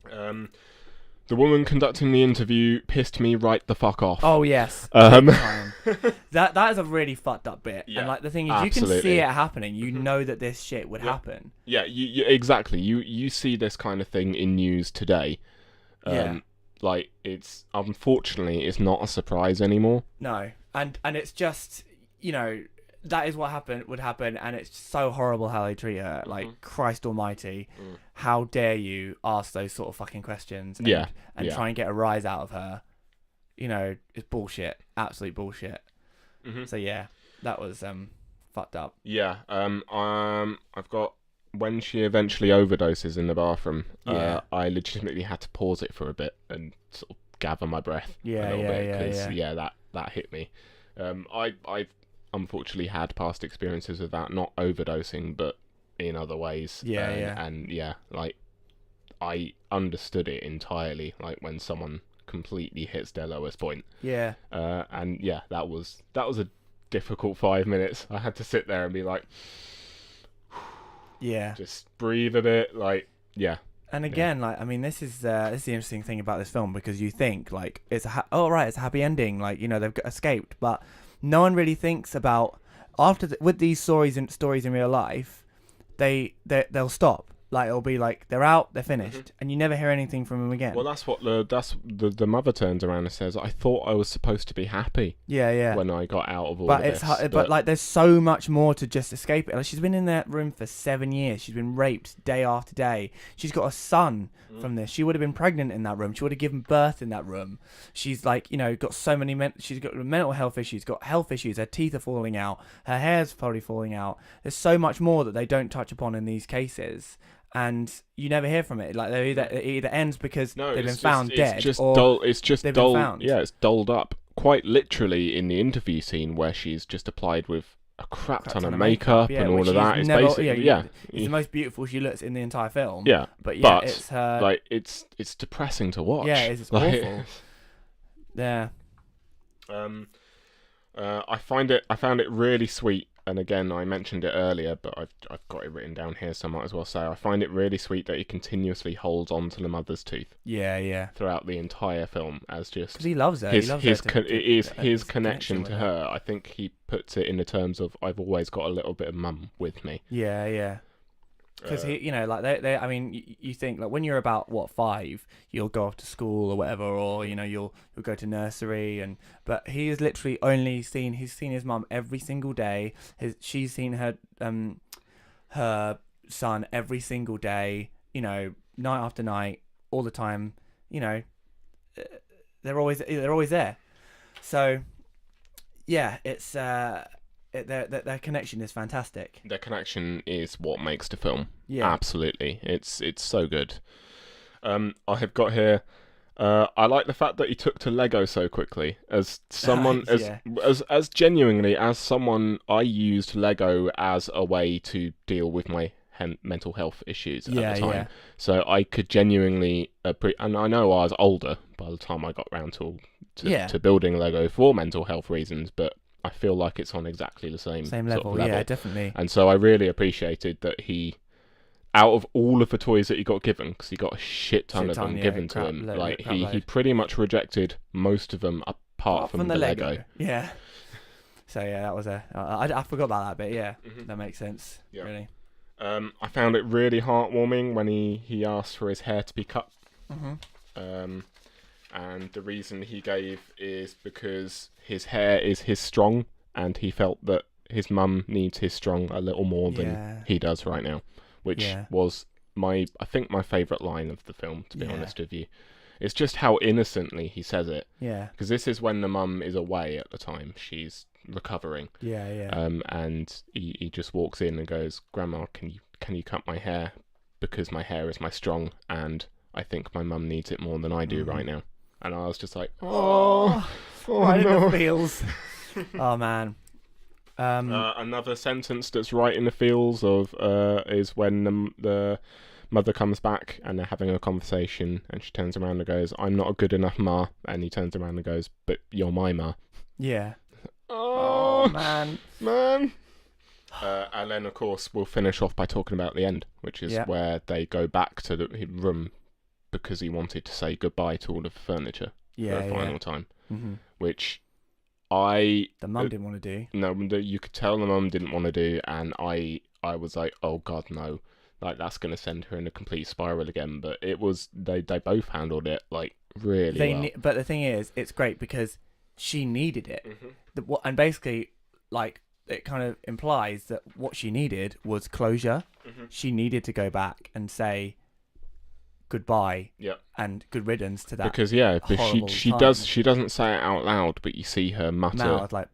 Speaker 1: The woman conducting the interview pissed me right the fuck off.
Speaker 2: Oh yes. That is a really fucked up bit.
Speaker 1: Yeah,
Speaker 2: and the thing is, you can see it happening. You know that this shit would happen.
Speaker 1: Yeah, you exactly. You see this kind of thing in news today. It's unfortunately it's not a surprise anymore.
Speaker 2: No, and it's just that is what would happen, and it's so horrible how they treat her. Christ Almighty, how dare you ask those sort of fucking questions? And try and get a rise out of her. It's bullshit, absolute bullshit. So that was fucked up.
Speaker 1: Yeah. I've got when she eventually overdoses in the bathroom. I legitimately had to pause it for a bit and sort of gather my breath. That hit me. I've unfortunately had past experiences of that, not overdosing, but in other ways. I understood it entirely, when someone completely hits their lowest point. That was a difficult 5 minutes. I had to sit there and be like, just breathe a bit,
Speaker 2: And again, this is the interesting thing about this film, because you think it's it's a happy ending, they've escaped, but no one really thinks about with these stories in real life, they'll stop. Like it'll be like they're out, they're finished, and you never hear anything from them again.
Speaker 1: Well, that's what the mother turns around and says. I thought I was supposed to be happy.
Speaker 2: Yeah.
Speaker 1: When I got out of all
Speaker 2: but
Speaker 1: of
Speaker 2: it's
Speaker 1: this,
Speaker 2: but like there's so much more to just escape it. Like she's been in that room for 7 years. She's been raped day after day. She's got a son from this. She would have been pregnant in that room. She would have given birth in that room. She's like, got so many she's got mental health issues, got health issues. Her teeth are falling out. Her hair's probably falling out. There's so much more that they don't touch upon in these cases. And you never hear from it. Like it either ends because they've been found dead,
Speaker 1: it's just
Speaker 2: or
Speaker 1: it's just
Speaker 2: they've
Speaker 1: dull.
Speaker 2: been found.
Speaker 1: Yeah, it's dulled up quite literally in the interview scene where she's just applied with a crap ton of makeup and all of that. It's basically it's
Speaker 2: the most beautiful she looks in the entire film.
Speaker 1: Yeah,
Speaker 2: but it's her.
Speaker 1: Like it's depressing to watch.
Speaker 2: Yeah, it's
Speaker 1: like,
Speaker 2: awful. Yeah.
Speaker 1: I found it really sweet. And again, I mentioned it earlier, but I've got it written down here, so I might as well say I find it really sweet that he continuously holds on to the mother's tooth.
Speaker 2: Yeah.
Speaker 1: Throughout the entire film, as just
Speaker 2: because he loves her.
Speaker 1: His connection to her. I think he puts it in the terms of I've always got a little bit of mum with me.
Speaker 2: Yeah. Because I mean, you think like when you're about 5, you'll go off to school or whatever, or you'll go to nursery, but he has literally he's seen his mum every single day. She's seen her her son every single day. Night after night, all the time. They're always there. So yeah, it's their connection is fantastic.
Speaker 1: Their connection is what makes the film.
Speaker 2: Yeah,
Speaker 1: absolutely. It's so good. I have got here. I like the fact that he took to Lego so quickly. As someone, as genuinely as someone, I used Lego as a way to deal with my mental health issues at the time. Yeah. So I could genuinely, and I know I was older by the time I got round to building Lego for mental health reasons, but I feel like it's on exactly the same
Speaker 2: level. Yeah, definitely.
Speaker 1: And so I really appreciated that he, out of all of the toys that he got given, because he got a shit ton of them given to him, he pretty much rejected most of them apart from the Lego.
Speaker 2: Yeah. So yeah, that was I forgot about that bit. Yeah, that makes sense. Yeah. Really.
Speaker 1: I found it really heartwarming when he asked for his hair to be cut. And the reason he gave is because his hair is his strong, and he felt that his mum needs his strong a little more than he does right now, which was I think my favourite line of the film, to be honest with you. It's just how innocently he says it. Yeah. Because this is when the mum is away at the time. She's recovering. And he just walks in and goes, "Grandma, can you cut my hair? Because my hair is my strong, and I think my mum needs it more than I do right now." And I was just like, right
Speaker 2: in the feels. Oh man.
Speaker 1: Another sentence that's right in the feels of is when the mother comes back and they're having a conversation, and she turns around and goes, "I'm not a good enough ma," and he turns around and goes, "But you're my ma."
Speaker 2: Yeah.
Speaker 1: Oh
Speaker 2: man.
Speaker 1: And then of course we'll finish off by talking about the end, which is where they go back to the room because he wanted to say goodbye to all of the furniture for the final time, which the
Speaker 2: mum didn't want to do.
Speaker 1: No, you could tell the mum didn't want to do, and I was like, oh god, no, like that's gonna send her in a complete spiral again. But it was they both handled it like really well.
Speaker 2: But the thing is, it's great because she needed it, and basically, like, it kind of implies that what she needed was closure. She needed to go back and say goodbye and good riddance to that,
Speaker 1: because she doesn't say it out loud, but you see her mutter
Speaker 2: like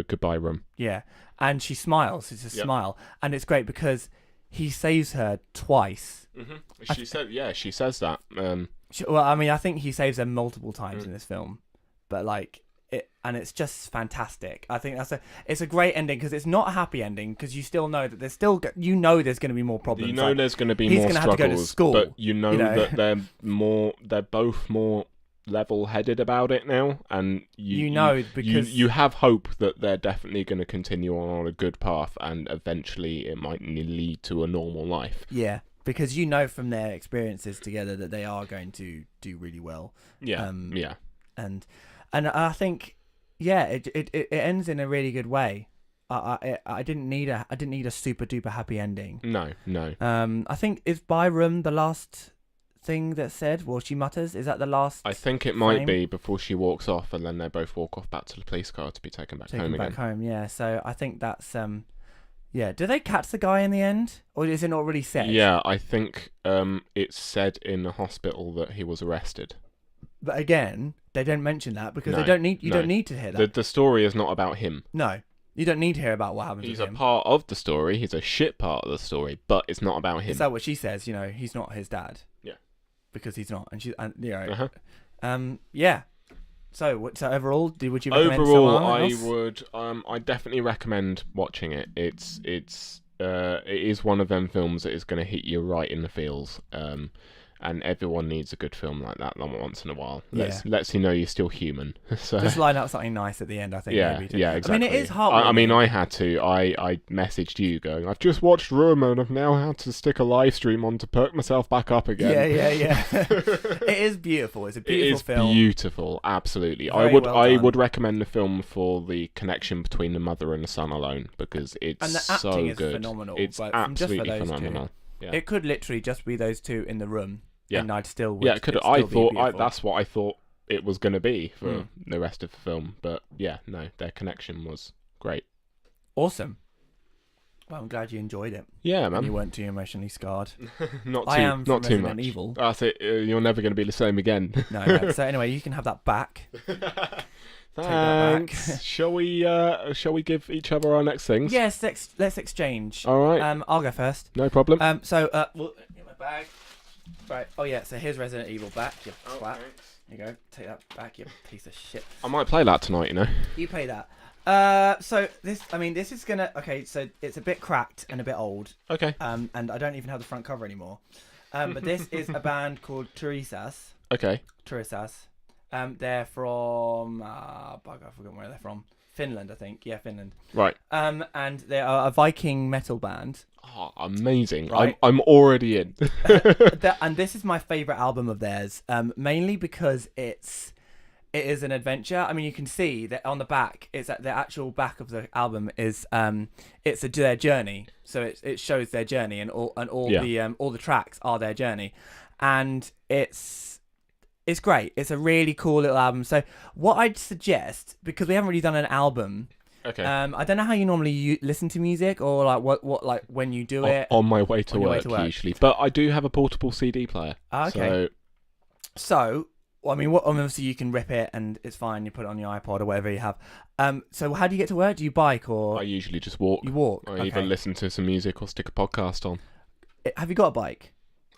Speaker 1: goodbye room.
Speaker 2: And she smiles. It's a smile, and it's great because he saves her twice.
Speaker 1: She says that.
Speaker 2: I think he saves her multiple times in this film, but like and it's just fantastic. I think it's a great ending because it's not a happy ending, because you still know that there's still there's going to be more problems.
Speaker 1: There's going to be more struggles. He's going to have to go to school, but you know that they're both more level-headed about it now, and because you have hope that they're definitely going to continue on a good path, and eventually it might lead to a normal life.
Speaker 2: Yeah, because from their experiences together that they are going to do really well. And I think, it ends in a really good way. I didn't need a super duper happy ending.
Speaker 1: No.
Speaker 2: I think is Byram the last thing that said? Well, she mutters. Is that the last?
Speaker 1: I think it might be before she walks off, and then they both walk off back to the police car to be taken back home again.
Speaker 2: Yeah. So I think that's yeah. Do they catch the guy in the end, or is it not really said?
Speaker 1: Yeah, I think it's said in the hospital that he was arrested.
Speaker 2: But again, they don't mention that because they don't need. You don't need to hear that.
Speaker 1: The story is not about him.
Speaker 2: No, you don't need to hear about what happens.
Speaker 1: He's
Speaker 2: with
Speaker 1: a
Speaker 2: him.
Speaker 1: part of the story. He's a shit part of the story, but it's not about him.
Speaker 2: Is that what she says? You know, he's not his dad.
Speaker 1: Yeah.
Speaker 2: Because he's not, and yeah. So overall, would you recommend
Speaker 1: I would. I definitely recommend watching it. It is one of them films that is going to hit you right in the feels. And everyone needs a good film like that once in a while. Lets you know you're still human. So
Speaker 2: just line up something nice at the end, I think.
Speaker 1: Yeah,
Speaker 2: maybe
Speaker 1: yeah, exactly.
Speaker 2: I mean, it is hard.
Speaker 1: I mean, I had to. I messaged you going, I've just watched Room and I've now had to stick a live stream on to perk myself back up again.
Speaker 2: Yeah. It is beautiful. It's a beautiful film.
Speaker 1: It is beautiful, absolutely.
Speaker 2: Very
Speaker 1: I would recommend the film for the connection between the mother and the son alone, because it's
Speaker 2: and the acting
Speaker 1: so
Speaker 2: is
Speaker 1: good.
Speaker 2: phenomenal.
Speaker 1: It's absolutely phenomenal. Yeah.
Speaker 2: It could literally just be those two in the room.
Speaker 1: Yeah.
Speaker 2: And I'd still
Speaker 1: it could. That's what I thought it was going to be for the rest of the film. But yeah, no, their connection was great.
Speaker 2: Awesome. Well, I'm glad you enjoyed it.
Speaker 1: Yeah, man.
Speaker 2: And you weren't too emotionally scarred.
Speaker 1: Not
Speaker 2: too
Speaker 1: much.
Speaker 2: Evil.
Speaker 1: That's it. You're never going to be the same again.
Speaker 2: No. So anyway, you can have that back.
Speaker 1: Thanks. Shall we give each other our next things?
Speaker 2: Yes. Let's exchange.
Speaker 1: All right.
Speaker 2: I'll go first.
Speaker 1: No problem.
Speaker 2: We'll get my bag. Right. Oh yeah. So here's Resident Evil back. You twat. Here you go. Take that back, you piece of shit.
Speaker 1: I might play that tonight. You know.
Speaker 2: You play that. So this is gonna. Okay. So it's a bit cracked and a bit old.
Speaker 1: Okay.
Speaker 2: And I don't even have the front cover anymore. But this is a band called Turisas.
Speaker 1: Okay.
Speaker 2: Turisas. They're from. Bugger, I forgot where they're from. Finland, I think. Yeah, Finland.
Speaker 1: Right.
Speaker 2: And they are a Viking metal band.
Speaker 1: Oh, amazing!
Speaker 2: Right?
Speaker 1: I'm already in.
Speaker 2: And this is my favorite album of theirs, mainly because it is an adventure. I mean, you can see that on the back. It's at the actual back of the album is it's their journey. So it shows their journey, and all the tracks are their journey, and it's great. It's a really cool little album. So what I'd suggest, because we haven't really done an album.
Speaker 1: Okay.
Speaker 2: I don't know how you normally listen to music, or like what like when you do it.
Speaker 1: On my way to work usually, but I do have a portable CD player.
Speaker 2: Okay. So I mean, obviously you can rip it and it's fine. You put it on your iPod or whatever you have. So how do you get to work? Do you bike or?
Speaker 1: I usually just walk.
Speaker 2: You walk.
Speaker 1: I either listen to some music or stick a podcast on.
Speaker 2: Have you got a bike?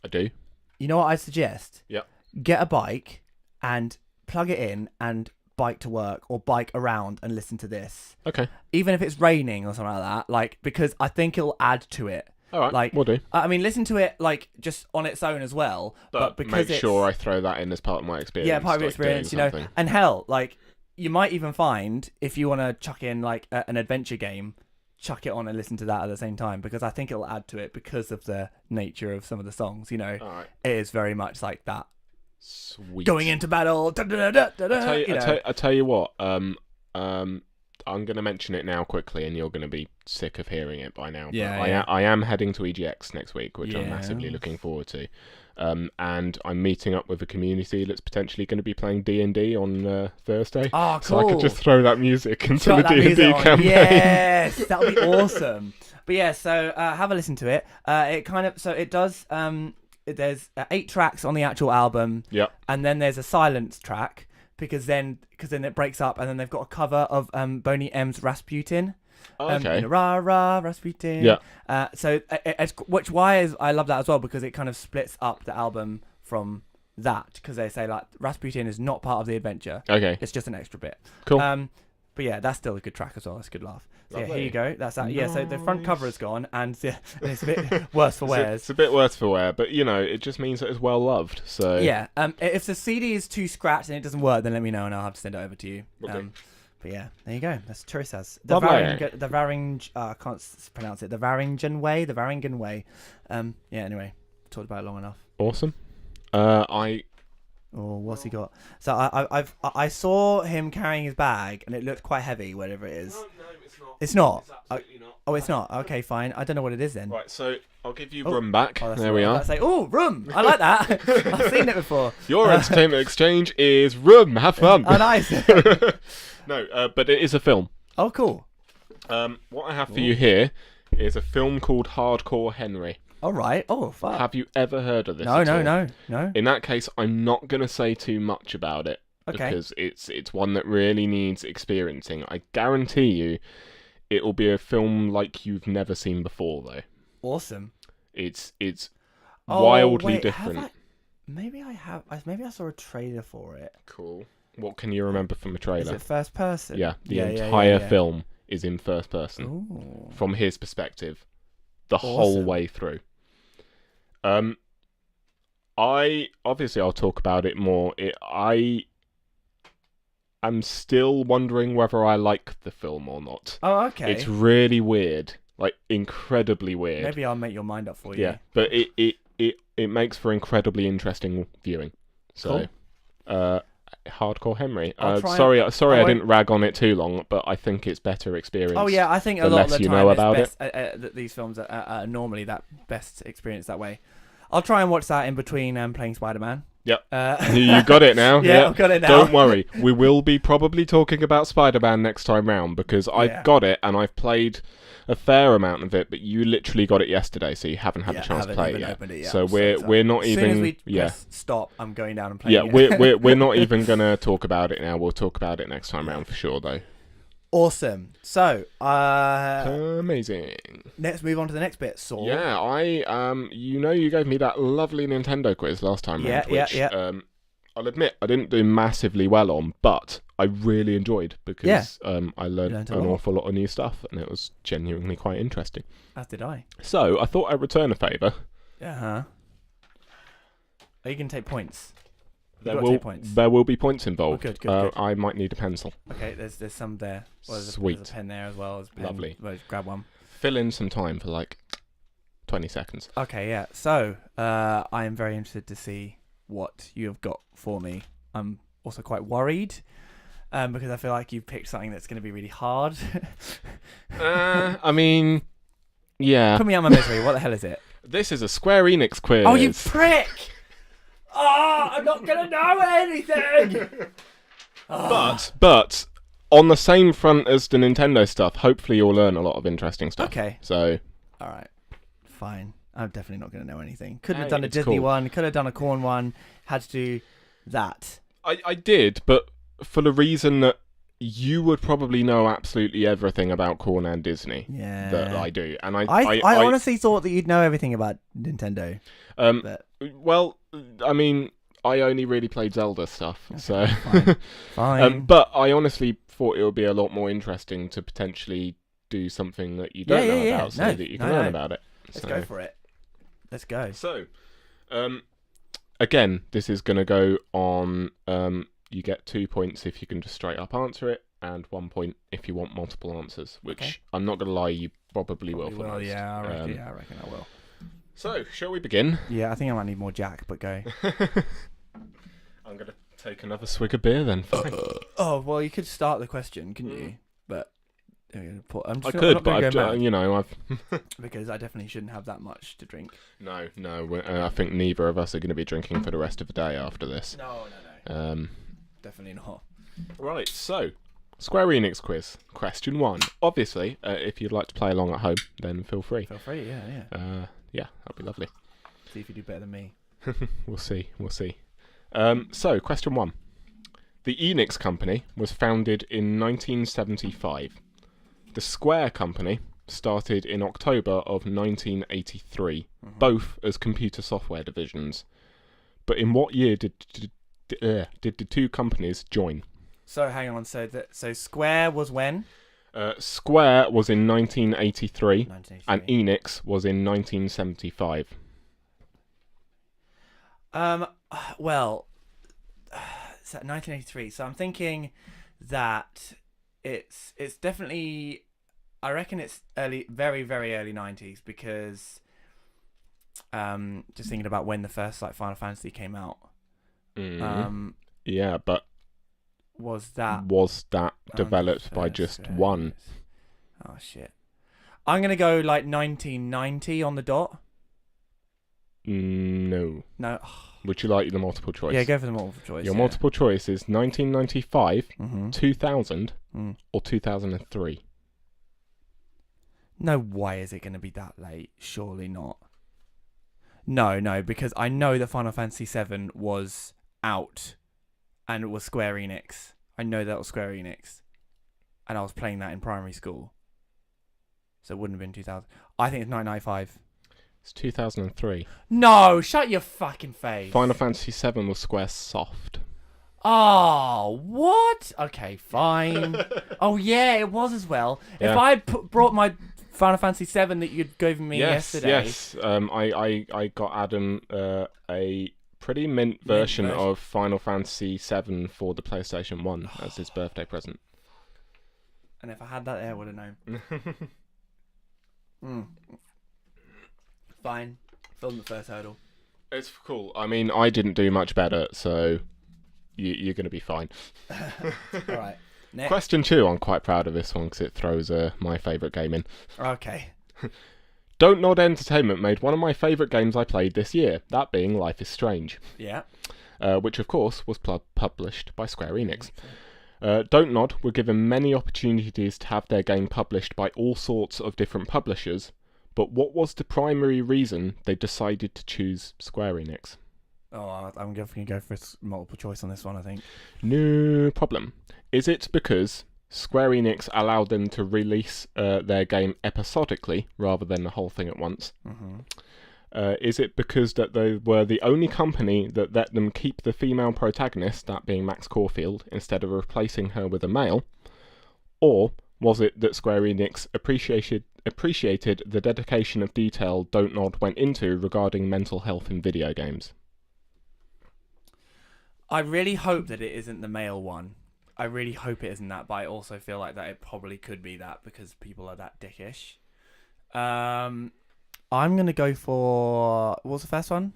Speaker 1: I do.
Speaker 2: You know what I'd suggest?
Speaker 1: Yep.
Speaker 2: Get a bike and plug it in and bike to work or bike around and listen to this.
Speaker 1: Okay.
Speaker 2: Even if it's raining or something like that, like, because I think it'll add to it.
Speaker 1: All right,
Speaker 2: like,
Speaker 1: we'll do.
Speaker 2: I mean, listen to it like just on its own as well, but because
Speaker 1: make sure I throw that in as part of my experience.
Speaker 2: Yeah, part of your experience, you know. And hell, like, you might even find if you want to chuck in like an adventure game, chuck it on and listen to that at the same time, because I think it'll add to it because of the nature of some of the songs. You know, It is very much like that.
Speaker 1: Sweet.
Speaker 2: Going into battle.
Speaker 1: I tell you what. I'm going to mention it now quickly, and you're going to be sick of hearing it by now.
Speaker 2: Yeah,
Speaker 1: but I am heading to EGX next week, which I'm massively looking forward to. And I'm meeting up with a community that's potentially going to be playing D&D on Thursday.
Speaker 2: Oh, cool.
Speaker 1: So I could just throw that music into the D&D campaign.
Speaker 2: Yes, that would be awesome. But yeah, so have a listen to it. It does. There's 8 tracks on the actual album.
Speaker 1: Yep.
Speaker 2: And then there's a silence track. Because then it breaks up, and then they've got a cover of Boney M's Rasputin.
Speaker 1: Okay.
Speaker 2: Rah rah Rasputin.
Speaker 1: Yeah.
Speaker 2: I love that as well, because it kind of splits up the album from that, because they say like Rasputin is not part of the adventure.
Speaker 1: Okay.
Speaker 2: It's just an extra bit.
Speaker 1: Cool.
Speaker 2: But yeah, that's still a good track as well. That's a good laugh. So yeah,
Speaker 1: Lovely.
Speaker 2: here you go. That's that.
Speaker 1: Nice.
Speaker 2: Yeah, so the front cover is gone, and it's a bit worse for wear.
Speaker 1: It's a bit worse for wear, but you know, it just means that it's well loved. So
Speaker 2: yeah. If the CD is too scratched and it doesn't work, then let me know and I'll have to send it over to you.
Speaker 1: Okay.
Speaker 2: But yeah, there you go. That's Turisas. I can't pronounce it. The Varangian Way. Yeah. Anyway, talked about it long enough.
Speaker 1: Awesome.
Speaker 2: What's he got? So I saw him carrying his bag, and it looked quite heavy, whatever it is.
Speaker 1: No,
Speaker 2: It's not.
Speaker 1: It's absolutely not.
Speaker 2: Oh, it's not. Okay, fine. I don't know what it is then.
Speaker 1: Right, so I'll give you Room back.
Speaker 2: Oh,
Speaker 1: there we are.
Speaker 2: Say, Room. I like that. I've seen it before.
Speaker 1: Your entertainment exchange is Room. Have fun.
Speaker 2: Oh, nice.
Speaker 1: No, but it is a film.
Speaker 2: Oh, cool.
Speaker 1: What I have for you here is a film called Hardcore Henry.
Speaker 2: All right. Oh, fuck.
Speaker 1: Have you ever heard of this?
Speaker 2: No.
Speaker 1: In that case, I'm not going to say too much about it.
Speaker 2: Okay.
Speaker 1: Because it's one that really needs experiencing. I guarantee you, it'll be a film like you've never seen before, though.
Speaker 2: Awesome.
Speaker 1: It's wildly
Speaker 2: wait,
Speaker 1: different.
Speaker 2: Maybe I have. Maybe I saw a trailer for it.
Speaker 1: Cool. What can you remember from the trailer?
Speaker 2: Is it first person?
Speaker 1: Yeah, the entire film is in first person.
Speaker 2: Ooh.
Speaker 1: From his perspective, the whole way through. I'll talk about it more. I'm still wondering whether I like the film or not.
Speaker 2: Oh, okay.
Speaker 1: It's really weird, like incredibly weird.
Speaker 2: Maybe I'll make your mind up for you.
Speaker 1: Yeah, but it makes for incredibly interesting viewing. So,
Speaker 2: cool.
Speaker 1: Hardcore Henry.
Speaker 2: Sorry,
Speaker 1: I didn't rag on it too long, but I think it's better experience.
Speaker 2: Oh yeah, I think a
Speaker 1: the
Speaker 2: lot
Speaker 1: less
Speaker 2: of the
Speaker 1: you
Speaker 2: time
Speaker 1: know about
Speaker 2: it's best, that these films are normally that best experience that way. I'll try and watch that in between playing Spider-Man.
Speaker 1: Yep. You got it now.
Speaker 2: Yeah, I've got it now.
Speaker 1: Don't worry. We will be probably talking about Spider-Man next time round because I've got it and I've played a fair amount of it, but you literally got it yesterday, so you haven't had a chance to play it yet. So we're not even.
Speaker 2: As soon as we press stop, I'm going down and playing it.
Speaker 1: Yeah, we're not even gonna talk about it now. We'll talk about it next time round for sure, though.
Speaker 2: Awesome. So,
Speaker 1: amazing.
Speaker 2: Let's move on to the next bit, Saul.
Speaker 1: Yeah, you gave me that lovely Nintendo quiz last time round, which I'll admit I didn't do massively well on, but I really enjoyed because I learned an awful lot of new stuff, and it was genuinely quite interesting.
Speaker 2: As did I.
Speaker 1: So I thought I'd return a favour.
Speaker 2: Are you going to take points?
Speaker 1: There will be points involved.
Speaker 2: Oh, good.
Speaker 1: I might need a pencil.
Speaker 2: Okay, there's some there.
Speaker 1: Sweet.
Speaker 2: There's a pen there as well.
Speaker 1: Lovely.
Speaker 2: Grab one.
Speaker 1: Fill in some time for like 20 seconds.
Speaker 2: Okay, yeah. So, I am very interested to see what you have got for me. I'm also quite worried because I feel like you've picked something that's going to be really hard.
Speaker 1: I mean, yeah.
Speaker 2: Put me out of my misery. What the hell is it?
Speaker 1: This is a Square Enix quiz.
Speaker 2: Oh, you prick! Oh, I'm not going to know anything!
Speaker 1: But on the same front as the Nintendo stuff, hopefully you'll learn a lot of interesting stuff.
Speaker 2: Okay.
Speaker 1: So.
Speaker 2: All right. Fine. I'm definitely not going to know anything. Couldn't have done a Disney one. Could have done a corn one. Had to do that.
Speaker 1: I did, but for the reason that you would probably know absolutely everything about corn and Disney.
Speaker 2: Yeah.
Speaker 1: That I do, and
Speaker 2: I honestly thought that you'd know everything about Nintendo.
Speaker 1: Well, I mean, I only really played Zelda stuff, okay, so
Speaker 2: fine.
Speaker 1: But I honestly thought it would be a lot more interesting to potentially do something that you don't know about, so that you can learn about it.
Speaker 2: Let's go for it. Let's go.
Speaker 1: So, again, this is going to go on. You get 2 points if you can just straight up answer it, and 1 point if you want multiple answers. Which I'm not going to lie, you probably will. For most.
Speaker 2: Yeah, I reckon I will.
Speaker 1: So, shall we begin?
Speaker 2: Yeah, I think I might need more Jack, but go.
Speaker 1: I'm going to take another swig of beer then. Fine.
Speaker 2: Oh, well, you could start the question, couldn't you? But
Speaker 1: I could, but I've
Speaker 2: because I definitely shouldn't have that much to drink.
Speaker 1: No. I think neither of us are going to be drinking for the rest of the day after this.
Speaker 2: No. Definitely not.
Speaker 1: Right, so Square Enix quiz. Question 1. Obviously, if you'd like to play along at home, then feel free.
Speaker 2: Feel free, yeah.
Speaker 1: Yeah, that'd be lovely.
Speaker 2: See if you do better than me.
Speaker 1: We'll see. So, question 1. The Enix Company was founded in 1975. The Square Company started in October of 1983, both as computer software divisions. But in what year did the two companies join?
Speaker 2: So, hang on. So Square was when?
Speaker 1: Square was in 1983, and Enix was in 1975.
Speaker 2: Well, it's at 1983. So I'm thinking that it's definitely. I reckon it's early, very very early 90s because, just thinking about when the first Final Fantasy came out.
Speaker 1: Yeah, but
Speaker 2: was that
Speaker 1: developed by just one?
Speaker 2: Oh, shit. I'm going to go like 1990 on the dot.
Speaker 1: No.
Speaker 2: No.
Speaker 1: Would you like the multiple choice?
Speaker 2: Yeah, go for the multiple choice.
Speaker 1: Your multiple choice is 1995, 2000, or 2003.
Speaker 2: No way is it going to be that late. Surely not. No, because I know that Final Fantasy VII was out and it was Square Enix. I know that was Square Enix. And I was playing that in primary school. So it wouldn't have been 2000. I think it's 1995.
Speaker 1: It's 2003.
Speaker 2: No, shut your fucking face.
Speaker 1: Final Fantasy VII was Square Soft.
Speaker 2: Oh, what? Okay, fine. Oh, yeah, it was as well.
Speaker 1: Yeah.
Speaker 2: If I had brought my Final Fantasy VII that you'd given me yesterday.
Speaker 1: Yes, I got Adam a pretty mint version of Final Fantasy VII for the PlayStation 1 as his birthday present.
Speaker 2: And if I had that there, I would have known. Fine. Film the first hurdle.
Speaker 1: It's cool. I mean, I didn't do much better, so you're going to be fine.
Speaker 2: All right. Next.
Speaker 1: Question 2. I'm quite proud of this one because it throws my favourite game in.
Speaker 2: Okay.
Speaker 1: Don't Nod Entertainment made one of my favourite games I played this year, that being Life is Strange.
Speaker 2: Yeah.
Speaker 1: Which, of course, was published by Square Enix. Don't Nod were given many opportunities to have their game published by all sorts of different publishers, but what was the primary reason they decided to choose Square Enix?
Speaker 2: Oh, I'm going to go for multiple choice on this one, I think.
Speaker 1: No problem. Is it because Square Enix allowed them to release their game episodically rather than the whole thing at once? Is it because that they were the only company that let them keep the female protagonist, that being Max Caulfield, instead of replacing her with a male? Or was it that Square Enix appreciated the dedication of detail Don't Nod went into regarding mental health in video games?
Speaker 2: I really hope that it isn't the male one. I really hope it isn't that, but I also feel like that it probably could be that because people are that dickish. I'm going to go for... What was the first one?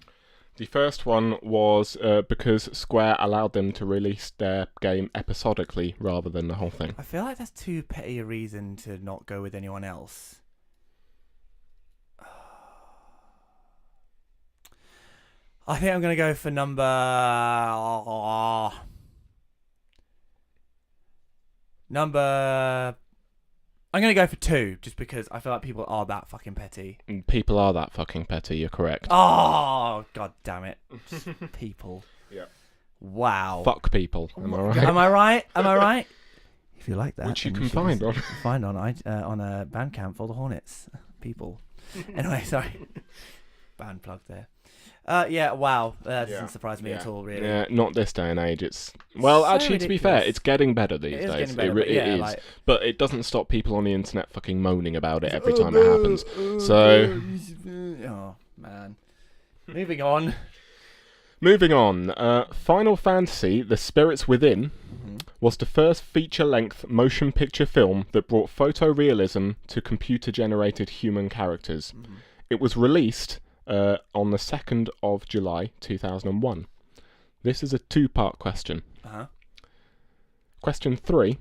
Speaker 1: The first one was because Square allowed them to release their game episodically rather than the whole thing.
Speaker 2: I feel like that's too petty a reason to not go with anyone else. I think I'm going to go for number... I'm going to go for 2, just because I feel like people are that fucking petty.
Speaker 1: People are that fucking petty, you're correct.
Speaker 2: Oh, god damn it. People.
Speaker 1: Yeah.
Speaker 2: Wow.
Speaker 1: Fuck people, am I right?
Speaker 2: Am I right? Am I right? If you like that.
Speaker 1: Which you can find on...
Speaker 2: Find on a Bandcamp for the Hornets. People. Anyway, sorry. Band plug there. Yeah, wow. That doesn't surprise me at all, really.
Speaker 1: Yeah, not this day and age. It's well, actually, to be fair, it's getting better these days. It is. Like... But it doesn't stop people on the internet fucking moaning about it every time it happens. So...
Speaker 2: Oh, man. Moving on.
Speaker 1: Final Fantasy, The Spirits Within was the first feature-length motion picture film that brought photorealism to computer-generated human characters. It was released... on the 2nd of July 2001. This is a 2-part question. Question 3.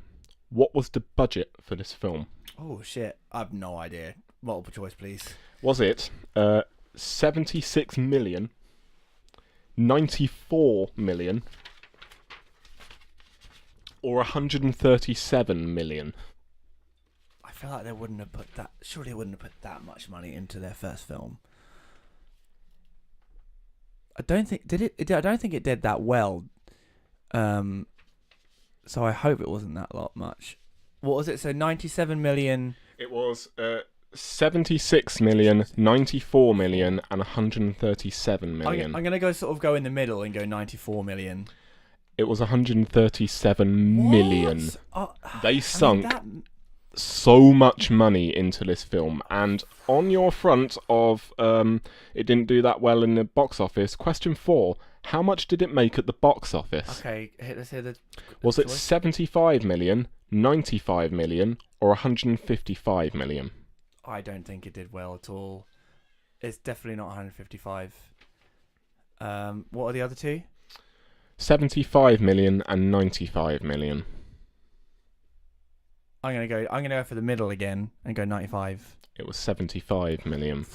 Speaker 1: What was the budget for this film?
Speaker 2: Oh shit, I have no idea. Multiple choice, please.
Speaker 1: Was it 76 million, 94 million, or 137 million?
Speaker 2: I feel like they wouldn't have put that... Surely they wouldn't have put that much money into their first film. I don't think I don't think it did that well. So I hope it wasn't that much. What was it? So 97 million.
Speaker 1: It was 76 million, 94 million, and 137 million.
Speaker 2: I'm gonna go in the middle and go 94 million.
Speaker 1: It was 137 million. They sunk so much money into this film, and on your front of it didn't do that well in the box office. Question 4: how much did it make at the box office?
Speaker 2: Okay, let's hear the...
Speaker 1: Was it 75 million, 95 million, or 155 million?
Speaker 2: I don't think it did well at all. It's definitely not 155. What are the other two?
Speaker 1: 75 million and 95 million.
Speaker 2: I'm gonna go for the middle again and go 95.
Speaker 1: It was 75 million.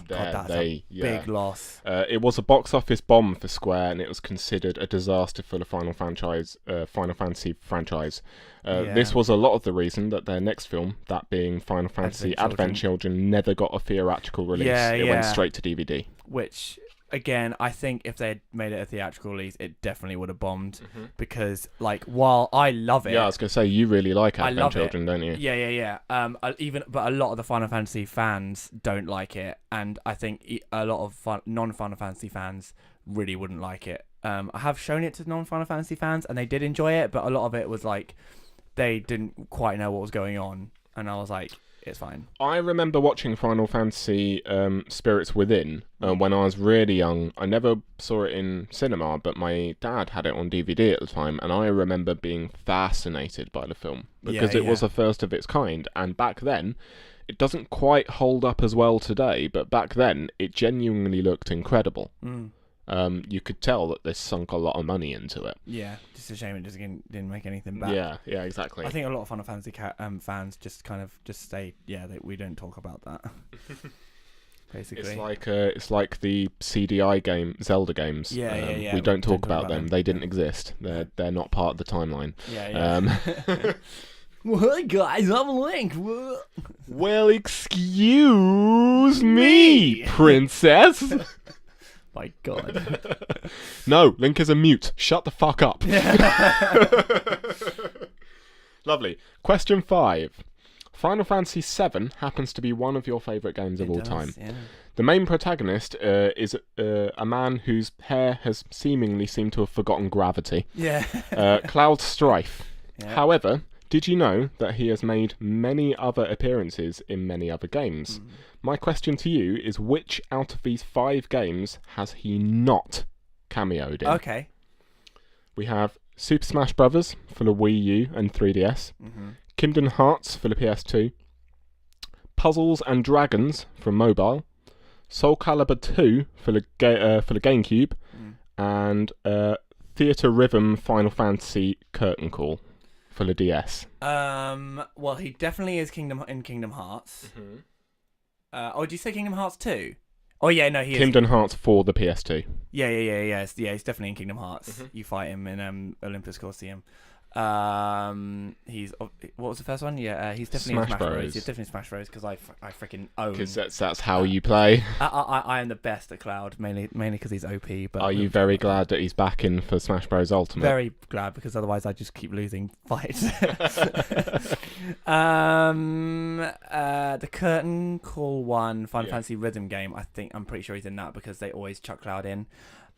Speaker 2: God, that's a big loss.
Speaker 1: It was a box office bomb for Square, and it was considered a disaster for the Final Fantasy franchise. This was a lot of the reason that their next film, that being Final Fantasy Advent Children, never got a theatrical release. It went straight to DVD.
Speaker 2: Which, again, I think if they had made it a theatrical release, it definitely would have bombed. Because, like, while I love it...
Speaker 1: Yeah, I was going to say, you really like Advent Children, don't you?
Speaker 2: Yeah. But a lot of the Final Fantasy fans don't like it. And I think a lot of non-Final Fantasy fans really wouldn't like it. I have shown it to non-Final Fantasy fans, and they did enjoy it, but a lot of it was, like, they didn't quite know what was going on. And I was like... It's fine. I
Speaker 1: remember watching Final Fantasy Spirits Within when I was really young. I never saw it in cinema, but my dad had it on DVD at the time, and I remember being fascinated by the film because it was the first of its kind. And back then, it doesn't quite hold up as well today, but back then, it genuinely looked incredible. You could tell that they sunk a lot of money into it.
Speaker 2: Yeah, just a shame it just didn't make anything back.
Speaker 1: Yeah, exactly.
Speaker 2: I think a lot of Final Fantasy fans just say, that we don't talk about that. Basically,
Speaker 1: it's like the CDI game, Zelda games.
Speaker 2: Yeah.
Speaker 1: We don't talk about them. They didn't exist. They're not part of the timeline.
Speaker 2: Yeah. Well, hey guys, I'm Link.
Speaker 1: Well, excuse me, princess.
Speaker 2: My God.
Speaker 1: No, Link is a mute. Shut the fuck up. Lovely. Question 5. Final Fantasy VII happens to be one of your favourite games of all time.
Speaker 2: Yeah.
Speaker 1: The main protagonist is a man whose hair has seemingly seemed to have forgotten gravity.
Speaker 2: Yeah.
Speaker 1: Cloud Strife.
Speaker 2: Yeah.
Speaker 1: However, did you know that he has made many other appearances in many other games? My question to you is, which out of these 5 games has he not cameoed in?
Speaker 2: Okay.
Speaker 1: We have Super Smash Bros. For the Wii U and 3DS, Kingdom Hearts for the PS2, Puzzles and Dragons for mobile, Soul Calibur 2 for the GameCube, and Theatre Rhythm Final Fantasy Curtain Call for the DS.
Speaker 2: Well, he definitely is in Kingdom Hearts. Did you say Kingdom Hearts 2? Oh yeah, no, he is.
Speaker 1: Kingdom Hearts for the PS2.
Speaker 2: Yeah. He's definitely in Kingdom Hearts. You fight him in Olympus Coliseum. He's what was the first one? Yeah, he's definitely
Speaker 1: Smash
Speaker 2: in Smash
Speaker 1: Bros.
Speaker 2: Bros. He's definitely in Smash Bros. Because I freaking own.
Speaker 1: Because that's how you play.
Speaker 2: I am the best at Cloud, mainly because he's OP. But
Speaker 1: are you very glad that he's back in for Smash Bros. Ultimate?
Speaker 2: Very glad, because otherwise I just keep losing fights. The Curtain Call one, Final Fantasy Rhythm game. I'm pretty sure he's in that because they always chuck Cloud in.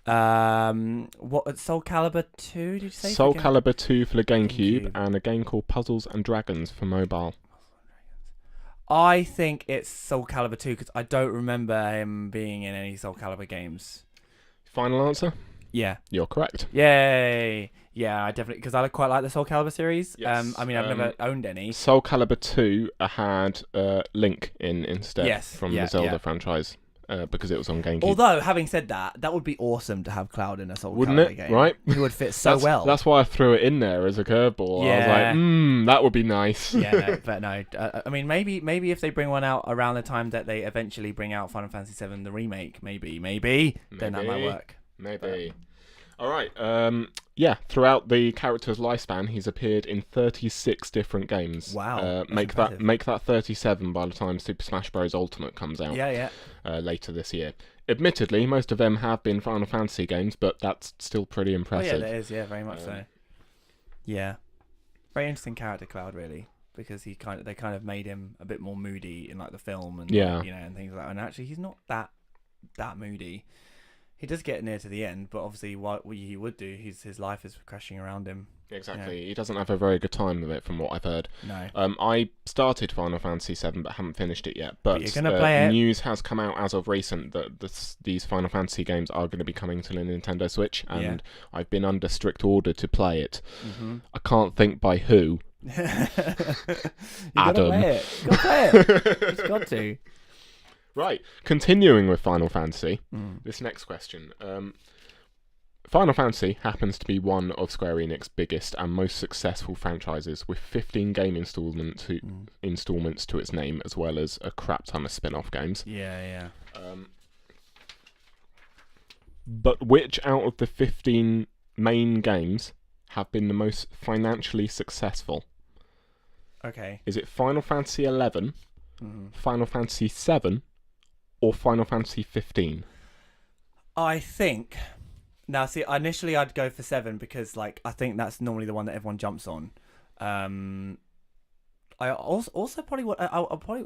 Speaker 2: What Soul Calibur 2? Did you say?
Speaker 1: Soul Calibur 2 for the GameCube, and a game called Puzzles and Dragons for mobile.
Speaker 2: I think it's Soul Calibur 2 because I don't remember him being in any Soul Calibur games.
Speaker 1: Final answer?
Speaker 2: Yeah.
Speaker 1: You're correct.
Speaker 2: Yay! Yeah, I definitely, because I quite like the Soul Calibur series.
Speaker 1: Yes.
Speaker 2: I've never owned any.
Speaker 1: Soul Calibur 2 had Link in instead from the Zelda franchise. Because it was on GameCube.
Speaker 2: Although, having said that, that would be awesome to have Cloud in a Soul
Speaker 1: Wouldn't
Speaker 2: Calibur
Speaker 1: it?
Speaker 2: game.
Speaker 1: Right?
Speaker 2: He would fit so well.
Speaker 1: That's why I threw it in there as a curveball.
Speaker 2: Yeah.
Speaker 1: I was like, that would be nice.
Speaker 2: No. I mean, maybe if they bring one out around the time that they eventually bring out Final Fantasy VII, the remake, maybe, then that might work.
Speaker 1: Maybe. All right. Throughout the character's lifespan, he's appeared in 36 different games.
Speaker 2: Wow.
Speaker 1: Make that 37 by the time Super Smash Bros. Ultimate comes out.
Speaker 2: Yeah.
Speaker 1: Later this year. Admittedly, most of them have been Final Fantasy games, but that's still pretty impressive.
Speaker 2: Oh, yeah, it is. Yeah, very much so. Yeah. Very interesting character, Cloud, really, because they kind of made him a bit more moody in like the film and and things like that. And actually, he's not that moody. He does get near to the end, but obviously what he would do, his life is crashing around him.
Speaker 1: Exactly. Yeah. He doesn't have a very good time with it, from what I've heard.
Speaker 2: No.
Speaker 1: I started Final Fantasy VII, but haven't finished it yet. But
Speaker 2: you're gonna play it.
Speaker 1: News has come out as of recent that these Final Fantasy games are going to be coming to the Nintendo Switch, and I've been under strict order to play it. I can't think by who. Adam.
Speaker 2: Play it. You gotta play it. It's got to.
Speaker 1: Right, continuing with Final Fantasy, this next question. Final Fantasy happens to be one of Square Enix's biggest and most successful franchises, with 15 game installments to its name, as well as a crap ton of spin-off games.
Speaker 2: Yeah.
Speaker 1: But which out of the 15 main games have been the most financially successful?
Speaker 2: Okay.
Speaker 1: Is it Final Fantasy 11, Final Fantasy 7, or Final Fantasy 15?
Speaker 2: I think. Now, see, initially I'd go for 7 because, like, I think that's normally the one that everyone jumps on. I also probably would. I'll probably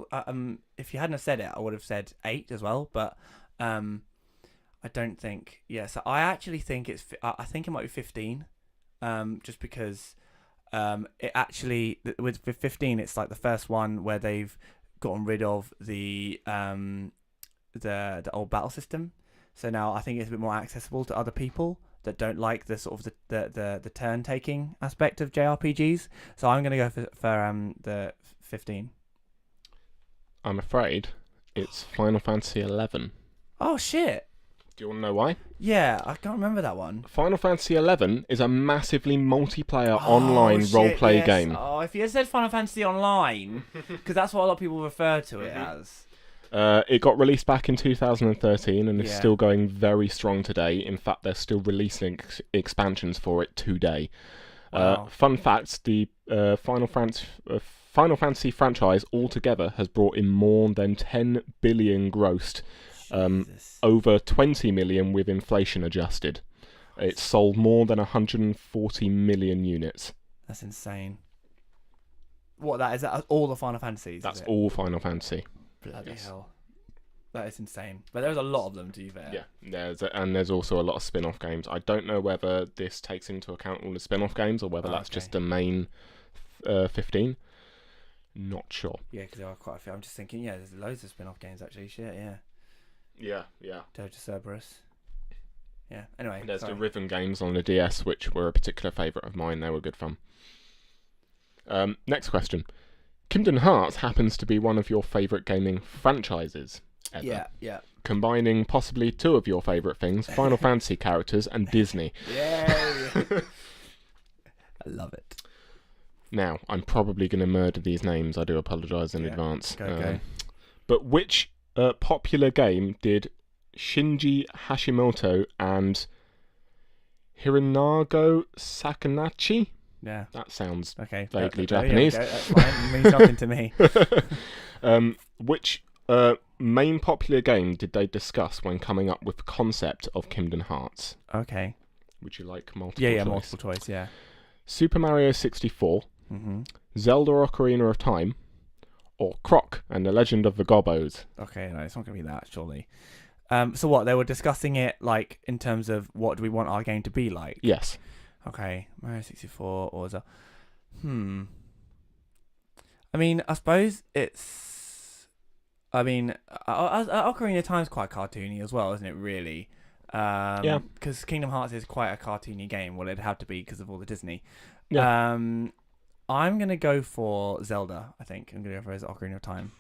Speaker 2: if you hadn't have said it, I would have said 8 as well. But I don't think. Yeah, so I actually think I think it might be 15. Just because it actually with 15, it's like the first one where they've gotten rid of the old battle system. So now I think it's a bit more accessible to other people that don't like the sort of the turn taking aspect of JRPGs. So I'm gonna go for the 15.
Speaker 1: I'm afraid it's Final Fantasy 11.
Speaker 2: Oh shit!
Speaker 1: Do you want to know why?
Speaker 2: Yeah, I can't remember that one.
Speaker 1: Final Fantasy 11 is a massively multiplayer online roleplay game.
Speaker 2: Oh, if you had said Final Fantasy Online, because that's what a lot of people refer to it as.
Speaker 1: It got released back in 2013 and is still going very strong today. In fact, they're still releasing expansions for it today.
Speaker 2: Wow.
Speaker 1: Fun fact, the Final Fantasy franchise altogether has brought in more than 10 billion grossed. Over 20 million with inflation adjusted. It's sold more than 140 million units.
Speaker 2: That's insane. What, that is that all the Final Fantasies?
Speaker 1: That's all Final Fantasy.
Speaker 2: Bloody hell. That is insane. But there's a lot of them, to be fair.
Speaker 1: Yeah, there's also a lot of spin-off games. I don't know whether this takes into account all the spin-off games or whether that's just the main 15. Not sure.
Speaker 2: Yeah, because there are quite a few. I'm just thinking, there's loads of spin-off games, actually. Shit, yeah.
Speaker 1: Yeah.
Speaker 2: Doja Cerberus. Yeah, anyway.
Speaker 1: There's the Rhythm games on the DS, which were a particular favourite of mine. They were good fun. Next question. Kingdom Hearts happens to be one of your favourite gaming franchises ever.
Speaker 2: Yeah.
Speaker 1: Combining possibly two of your favourite things, Final Fantasy characters and Disney.
Speaker 2: Yay! I love it.
Speaker 1: Now, I'm probably going to murder these names. I do apologise in advance.
Speaker 2: Go.
Speaker 1: But which popular game did Shinji Hashimoto and Hironago Sakanachi?
Speaker 2: Yeah.
Speaker 1: That sounds
Speaker 2: vaguely
Speaker 1: Japanese.
Speaker 2: That's fine. It means nothing to me.
Speaker 1: Which main popular game did they discuss when coming up with the concept of Kingdom Hearts?
Speaker 2: Okay.
Speaker 1: Would you like multiple choice?
Speaker 2: Yeah, multiple choice, yeah.
Speaker 1: Super Mario 64, Zelda Ocarina of Time, or Croc and the Legend of the Gobbos?
Speaker 2: Okay, no, it's not going to be that, surely. So what, they were discussing it, like, in terms of what do we want our game to be like?
Speaker 1: Yes.
Speaker 2: Okay, Mario 64 or Zelda. I mean, I suppose it's... I mean, Ocarina of Time is quite cartoony as well, isn't it, really?
Speaker 1: Yeah.
Speaker 2: Because Kingdom Hearts is quite a cartoony game. Well, it'd have to be because of all the Disney.
Speaker 1: Yeah.
Speaker 2: I'm going to go for Zelda, I think. I'm going to go for Ocarina of Time.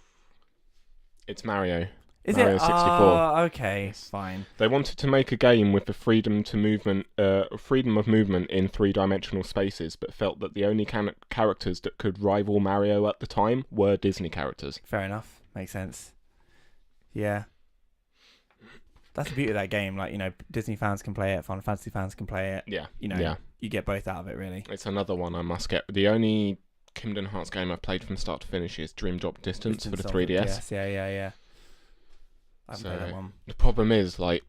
Speaker 1: It's Mario.
Speaker 2: Is
Speaker 1: Mario
Speaker 2: it?
Speaker 1: 64.
Speaker 2: Oh, okay, fine.
Speaker 1: They wanted to make a game with the freedom of movement in three-dimensional spaces, but felt that the only characters that could rival Mario at the time were Disney characters.
Speaker 2: Fair enough. Makes sense. Yeah. That's the beauty of that game. Like, Disney fans can play it, Final Fantasy fans can play it.
Speaker 1: Yeah.
Speaker 2: You get both out of it, really.
Speaker 1: It's another one I must get. The only Kingdom Hearts game I've played from start to finish is Dream Drop Distance for the 3DS.
Speaker 2: Yes, yeah. I haven't played that one.
Speaker 1: The problem is, like,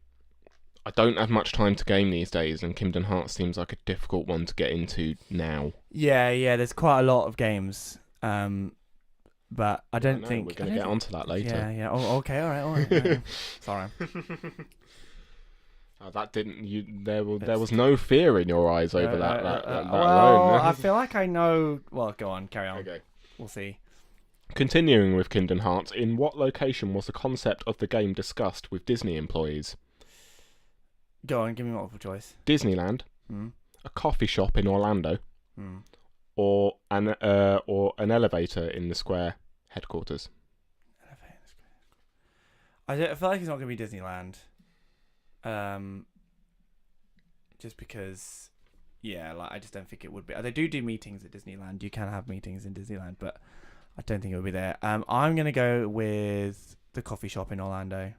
Speaker 1: I don't have much time to game these days, and Kingdom Hearts seems like a difficult one to get into now.
Speaker 2: Yeah, there's quite a lot of games, but I don't think...
Speaker 1: We're going to get onto that later.
Speaker 2: Yeah. Oh, okay, all right. Sorry.
Speaker 1: That didn't... There was no fear in your eyes over that alone.
Speaker 2: I feel like I know... Well, go on, carry on.
Speaker 1: Okay.
Speaker 2: We'll see.
Speaker 1: Continuing with Kingdom Hearts, in what location was the concept of the game discussed with Disney employees?
Speaker 2: Go on, give me multiple choice.
Speaker 1: Disneyland, a coffee shop in Orlando, or an elevator in the Square headquarters.
Speaker 2: I feel like it's not going to be Disneyland. just because, yeah, like I just don't think it would be. They do meetings at Disneyland. You can have meetings in Disneyland, but I don't think it would be there. I'm gonna go with the coffee shop in Orlando.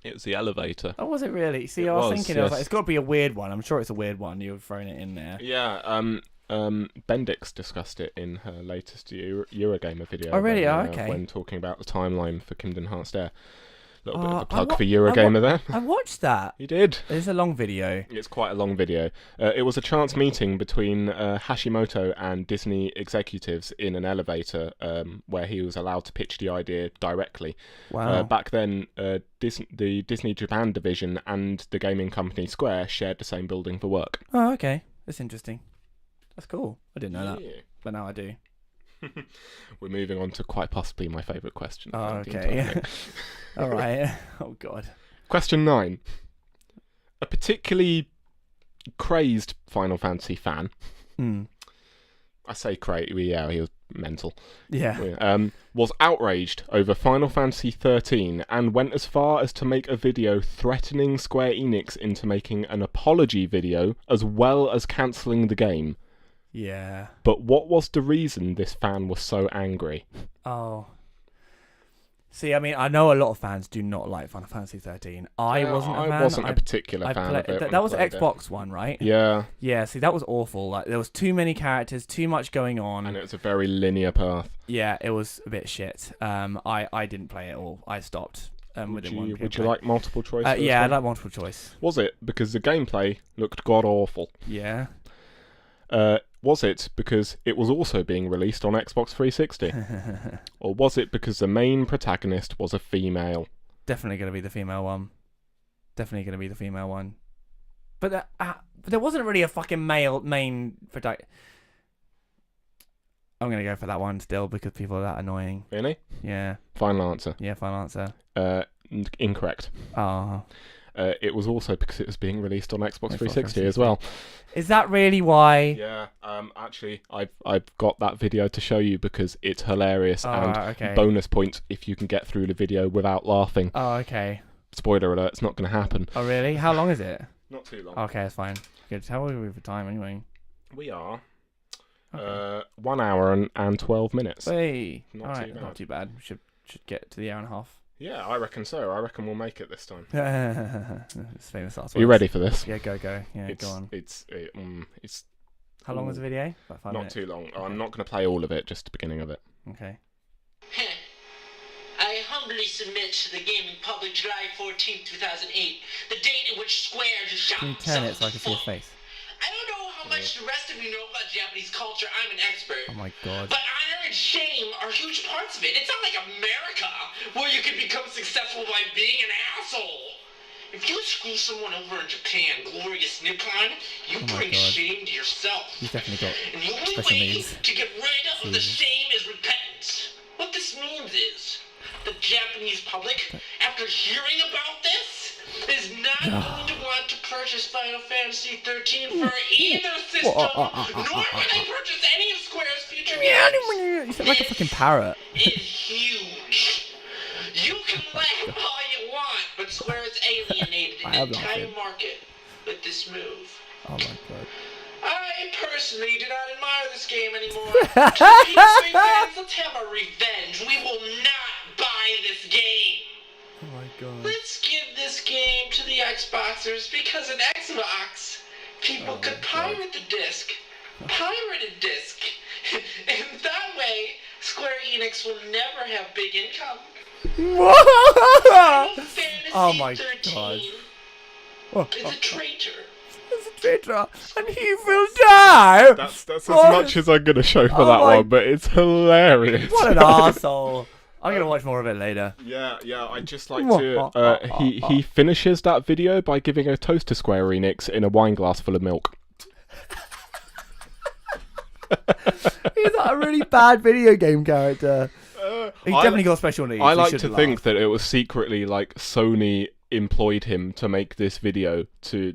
Speaker 1: It was the elevator.
Speaker 2: Oh, was it really? See, I was thinking, I was like, it's got to be a weird one. I'm sure it's a weird one. You've thrown it in there.
Speaker 1: Yeah. Bendix discussed it in her latest Eurogamer video.
Speaker 2: Oh, really? Okay.
Speaker 1: When talking about the timeline for Kingdom Hearts Dare. A little bit of a plug for Eurogamer there.
Speaker 2: I watched that.
Speaker 1: You did.
Speaker 2: It's a long video.
Speaker 1: It's quite a long video. It was a chance meeting between Hashimoto and Disney executives in an elevator where he was allowed to pitch the idea directly.
Speaker 2: Wow.
Speaker 1: Back then, the Disney Japan division and the gaming company Square shared the same building for work.
Speaker 2: Oh, okay. That's interesting. That's cool. I didn't know that,
Speaker 1: Yeah.
Speaker 2: but now I do.
Speaker 1: We're moving on to quite possibly my favourite question.
Speaker 2: Oh, okay. All right. Oh, God.
Speaker 1: Question 9. A particularly crazed Final Fantasy fan. I say crazed. Yeah, he was mental.
Speaker 2: Yeah.
Speaker 1: Was outraged over Final Fantasy 13 and went as far as to make a video threatening Square Enix into making an apology video as well as cancelling the game.
Speaker 2: Yeah.
Speaker 1: But what was the reason this fan was so angry?
Speaker 2: Oh. See, I mean, I know a lot of fans do not like Final Fantasy 13. I wasn't a fan.
Speaker 1: I wasn't a particular fan of it.
Speaker 2: That was Xbox One, right?
Speaker 1: Yeah.
Speaker 2: Yeah, see, that was awful. Like, there was too many characters, too much going on.
Speaker 1: And it was a very linear path.
Speaker 2: Yeah, it was a bit shit. I didn't play it all. I stopped. Would
Speaker 1: you like multiple choice?
Speaker 2: Yeah, I'd like multiple choice.
Speaker 1: Was it because the gameplay looked god awful?
Speaker 2: Yeah.
Speaker 1: Was it because it was also being released on Xbox 360? Or was it because the main protagonist was a female?
Speaker 2: Definitely going to be the female one. But there wasn't really a fucking male main protagonist. I'm going to go for that one still because people are that annoying.
Speaker 1: Really?
Speaker 2: Yeah.
Speaker 1: Final answer.
Speaker 2: Yeah, final answer.
Speaker 1: Incorrect.
Speaker 2: Oh.
Speaker 1: It was also because it was being released on Xbox 360 as well.
Speaker 2: Is that really why?
Speaker 1: Yeah. Actually, I've got that video to show you because it's hilarious
Speaker 2: okay.
Speaker 1: Bonus points if you can get through the video without laughing.
Speaker 2: Oh, okay.
Speaker 1: Spoiler alert: it's not going to happen.
Speaker 2: Oh, really? How long is it?
Speaker 1: Not too long.
Speaker 2: Okay, that's fine. Good. How are we for time anyway?
Speaker 1: We are.
Speaker 2: Okay.
Speaker 1: 1 hour and 12 minutes.
Speaker 2: Hey.
Speaker 1: Not
Speaker 2: too bad. We should get to the hour and a half.
Speaker 1: Yeah, I reckon so. I reckon we'll make it this time.
Speaker 2: It's famous last words.
Speaker 1: Are you ready for this?
Speaker 2: Yeah, go. Yeah, go on.
Speaker 1: It's.
Speaker 2: How long was the video? About 5 minutes.
Speaker 1: Not too long.
Speaker 2: Okay.
Speaker 1: I'm not going to play all of it, just the beginning of it.
Speaker 2: Okay.
Speaker 4: I humbly submit to the gaming public July 14, 2008, the date in which Square just shot
Speaker 2: Can you turn it so I can see your face?
Speaker 4: I don't know how much the rest of you know about Japanese culture. I'm an expert.
Speaker 2: Oh my god.
Speaker 4: But honor and shame are huge parts of it. It's not like America, where you can become successful by being an asshole. If you screw someone over in Japan, glorious Nippon, you bring shame to yourself.
Speaker 2: He's definitely got
Speaker 4: and the only
Speaker 2: special
Speaker 4: way
Speaker 2: needs.
Speaker 4: to get rid of the shame is repentance. What this means is the Japanese public, after hearing about this, is not going to want to purchase Final Fantasy 13 for either system, nor will they purchase any of Square's future games.
Speaker 2: You sound like a fucking parrot.
Speaker 4: It's huge. You can laugh all you want, but Square has alienated an entire market with this move.
Speaker 2: Oh my god.
Speaker 4: I personally do not admire this game anymore. To the PC fans, let's have a revenge. We will not buy this game.
Speaker 2: Oh my god.
Speaker 4: Let's give this game to the Xboxers because in Xbox, people could pirate the disc. Pirate a disc. And that way, Square Enix will never have big income. Final Fantasy
Speaker 2: Oh my
Speaker 4: 13
Speaker 2: god.
Speaker 4: is a traitor.
Speaker 2: It's a traitor, and he will die.
Speaker 1: That's as much as I'm going to show for that one, but it's hilarious.
Speaker 2: What an arsehole. I'm going to watch more of it later.
Speaker 1: Yeah, I'd just like to... he finishes that video by giving a toast to Square Enix in a wine glass full of milk.
Speaker 2: He's like a really bad video game character. He's definitely got special needs.
Speaker 1: I like to think that it was secretly like Sony employed him to make this video to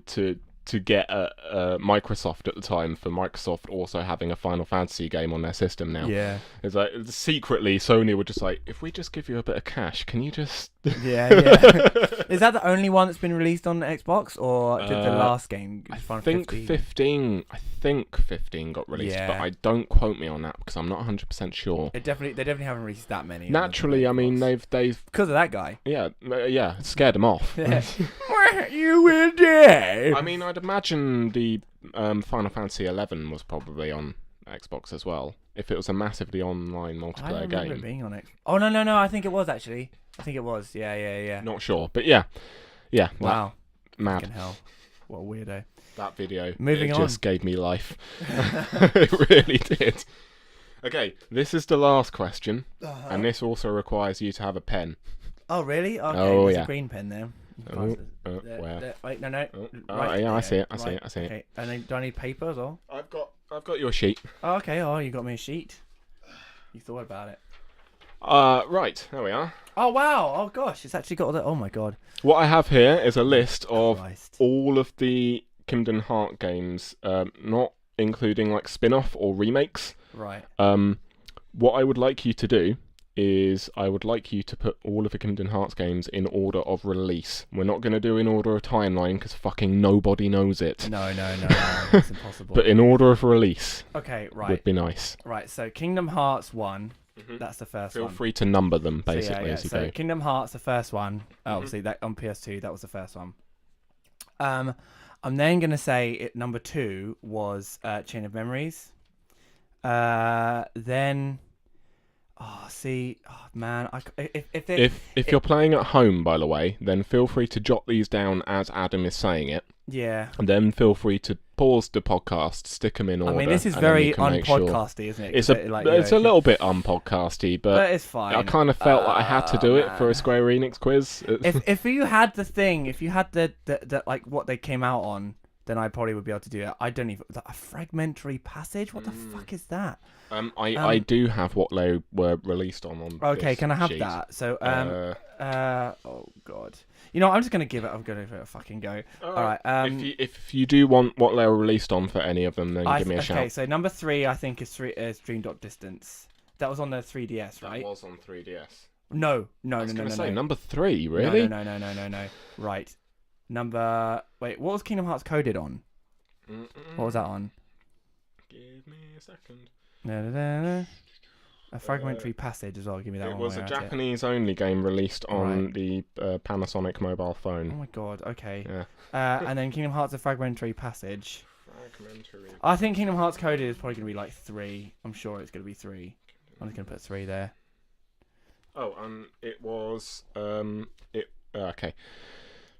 Speaker 1: to get Microsoft at the time for Microsoft also having a Final Fantasy game on their system now.
Speaker 2: Yeah.
Speaker 1: It's like secretly Sony were just like, if we just give you a bit of cash, can you just?
Speaker 2: Yeah. Is that the only one that's been released on Xbox, or did the last game?
Speaker 1: I think 15 got released, but I don't quote me on that because I'm not 100% sure.
Speaker 2: They definitely haven't released that many.
Speaker 1: Naturally, I mean they've
Speaker 2: because of that guy.
Speaker 1: Yeah, it scared them off.
Speaker 2: Yeah. You will die.
Speaker 1: I mean, I'd imagine the Final Fantasy 11 was probably on Xbox as well, if it was a massively online multiplayer
Speaker 2: I don't remember
Speaker 1: game.
Speaker 2: It being on Xbox. Oh no! I think it was actually. I think it was. Yeah.
Speaker 1: Not sure, but yeah.
Speaker 2: Wow.
Speaker 1: Mad.
Speaker 2: Fucking hell. What a weirdo.
Speaker 1: That video.
Speaker 2: Moving on.
Speaker 1: Just gave me life. It really did. Okay, this is the last question, and this also requires you to have a pen.
Speaker 2: Oh really? Okay.
Speaker 1: Oh,
Speaker 2: There's
Speaker 1: yeah.
Speaker 2: a green pen there.
Speaker 1: Where?
Speaker 2: Wait, no.
Speaker 1: Right, yeah, I see it. I see it.
Speaker 2: Okay. And then, do I need paper as well?
Speaker 1: I've got your sheet.
Speaker 2: Oh, okay. Oh, you got me a sheet. You thought about it.
Speaker 1: Right, there we are.
Speaker 2: Oh wow! Oh gosh, it's actually got all that. Oh my god.
Speaker 1: What I have here is a list of
Speaker 2: Christ.
Speaker 1: all of the Kingdom Hearts games, not including like spin-off or remakes.
Speaker 2: Right.
Speaker 1: What I would like you to do is I would like you to put all of the Kingdom Hearts games in order of release. We're not going to do in order of timeline because fucking nobody knows it.
Speaker 2: No, it's impossible.
Speaker 1: But in order of release.
Speaker 2: Okay, right.
Speaker 1: Would be nice.
Speaker 2: Right, so Kingdom Hearts 1, that's the first one.
Speaker 1: Feel free to number them basically as you
Speaker 2: so
Speaker 1: go.
Speaker 2: Kingdom Hearts, the first one. Obviously, that on PS2, that was the first one. I'm then going to say number 2 was Chain of Memories. Then... man,
Speaker 1: If you're playing at home, by the way, then feel free to jot these down as Adam is saying it.
Speaker 2: Yeah.
Speaker 1: And then feel free to pause the podcast, stick them in order.
Speaker 2: I mean, this is very unpodcasty, isn't it?
Speaker 1: It's a little bit unpodcasty, but
Speaker 2: it's fine.
Speaker 1: I kind of felt like I had to do it for a Square Enix quiz.
Speaker 2: If you had the like what they came out on, then I probably would be able to do it. I don't even... A fragmentary passage? What the fuck is that?
Speaker 1: I do have what they were released on
Speaker 2: okay,
Speaker 1: this
Speaker 2: can I have
Speaker 1: sheet.
Speaker 2: that? So, oh, God. You know, I'm just going to give it a fucking go. All right.
Speaker 1: If you do want what they were released on for any of them, then give me a shout.
Speaker 2: Okay, so number 3, I think, is Dream Dot Distance. That was on the 3DS, right?
Speaker 1: That was on 3DS.
Speaker 2: No.
Speaker 1: I was going to say, number 3, really?
Speaker 2: No. Right. Wait, what was Kingdom Hearts coded on? What was that on?
Speaker 1: Give me a second.
Speaker 2: A fragmentary passage as well. Give me that one.
Speaker 1: It was a Japanese-only game released on the Panasonic mobile phone.
Speaker 2: Oh my god. Okay.
Speaker 1: Yeah.
Speaker 2: And then Kingdom Hearts: A Fragmentary Passage. I think Kingdom Hearts coded is probably going to be like 3. I'm sure it's going to be 3. I'm just going to put 3 there.
Speaker 1: Oh, it was okay.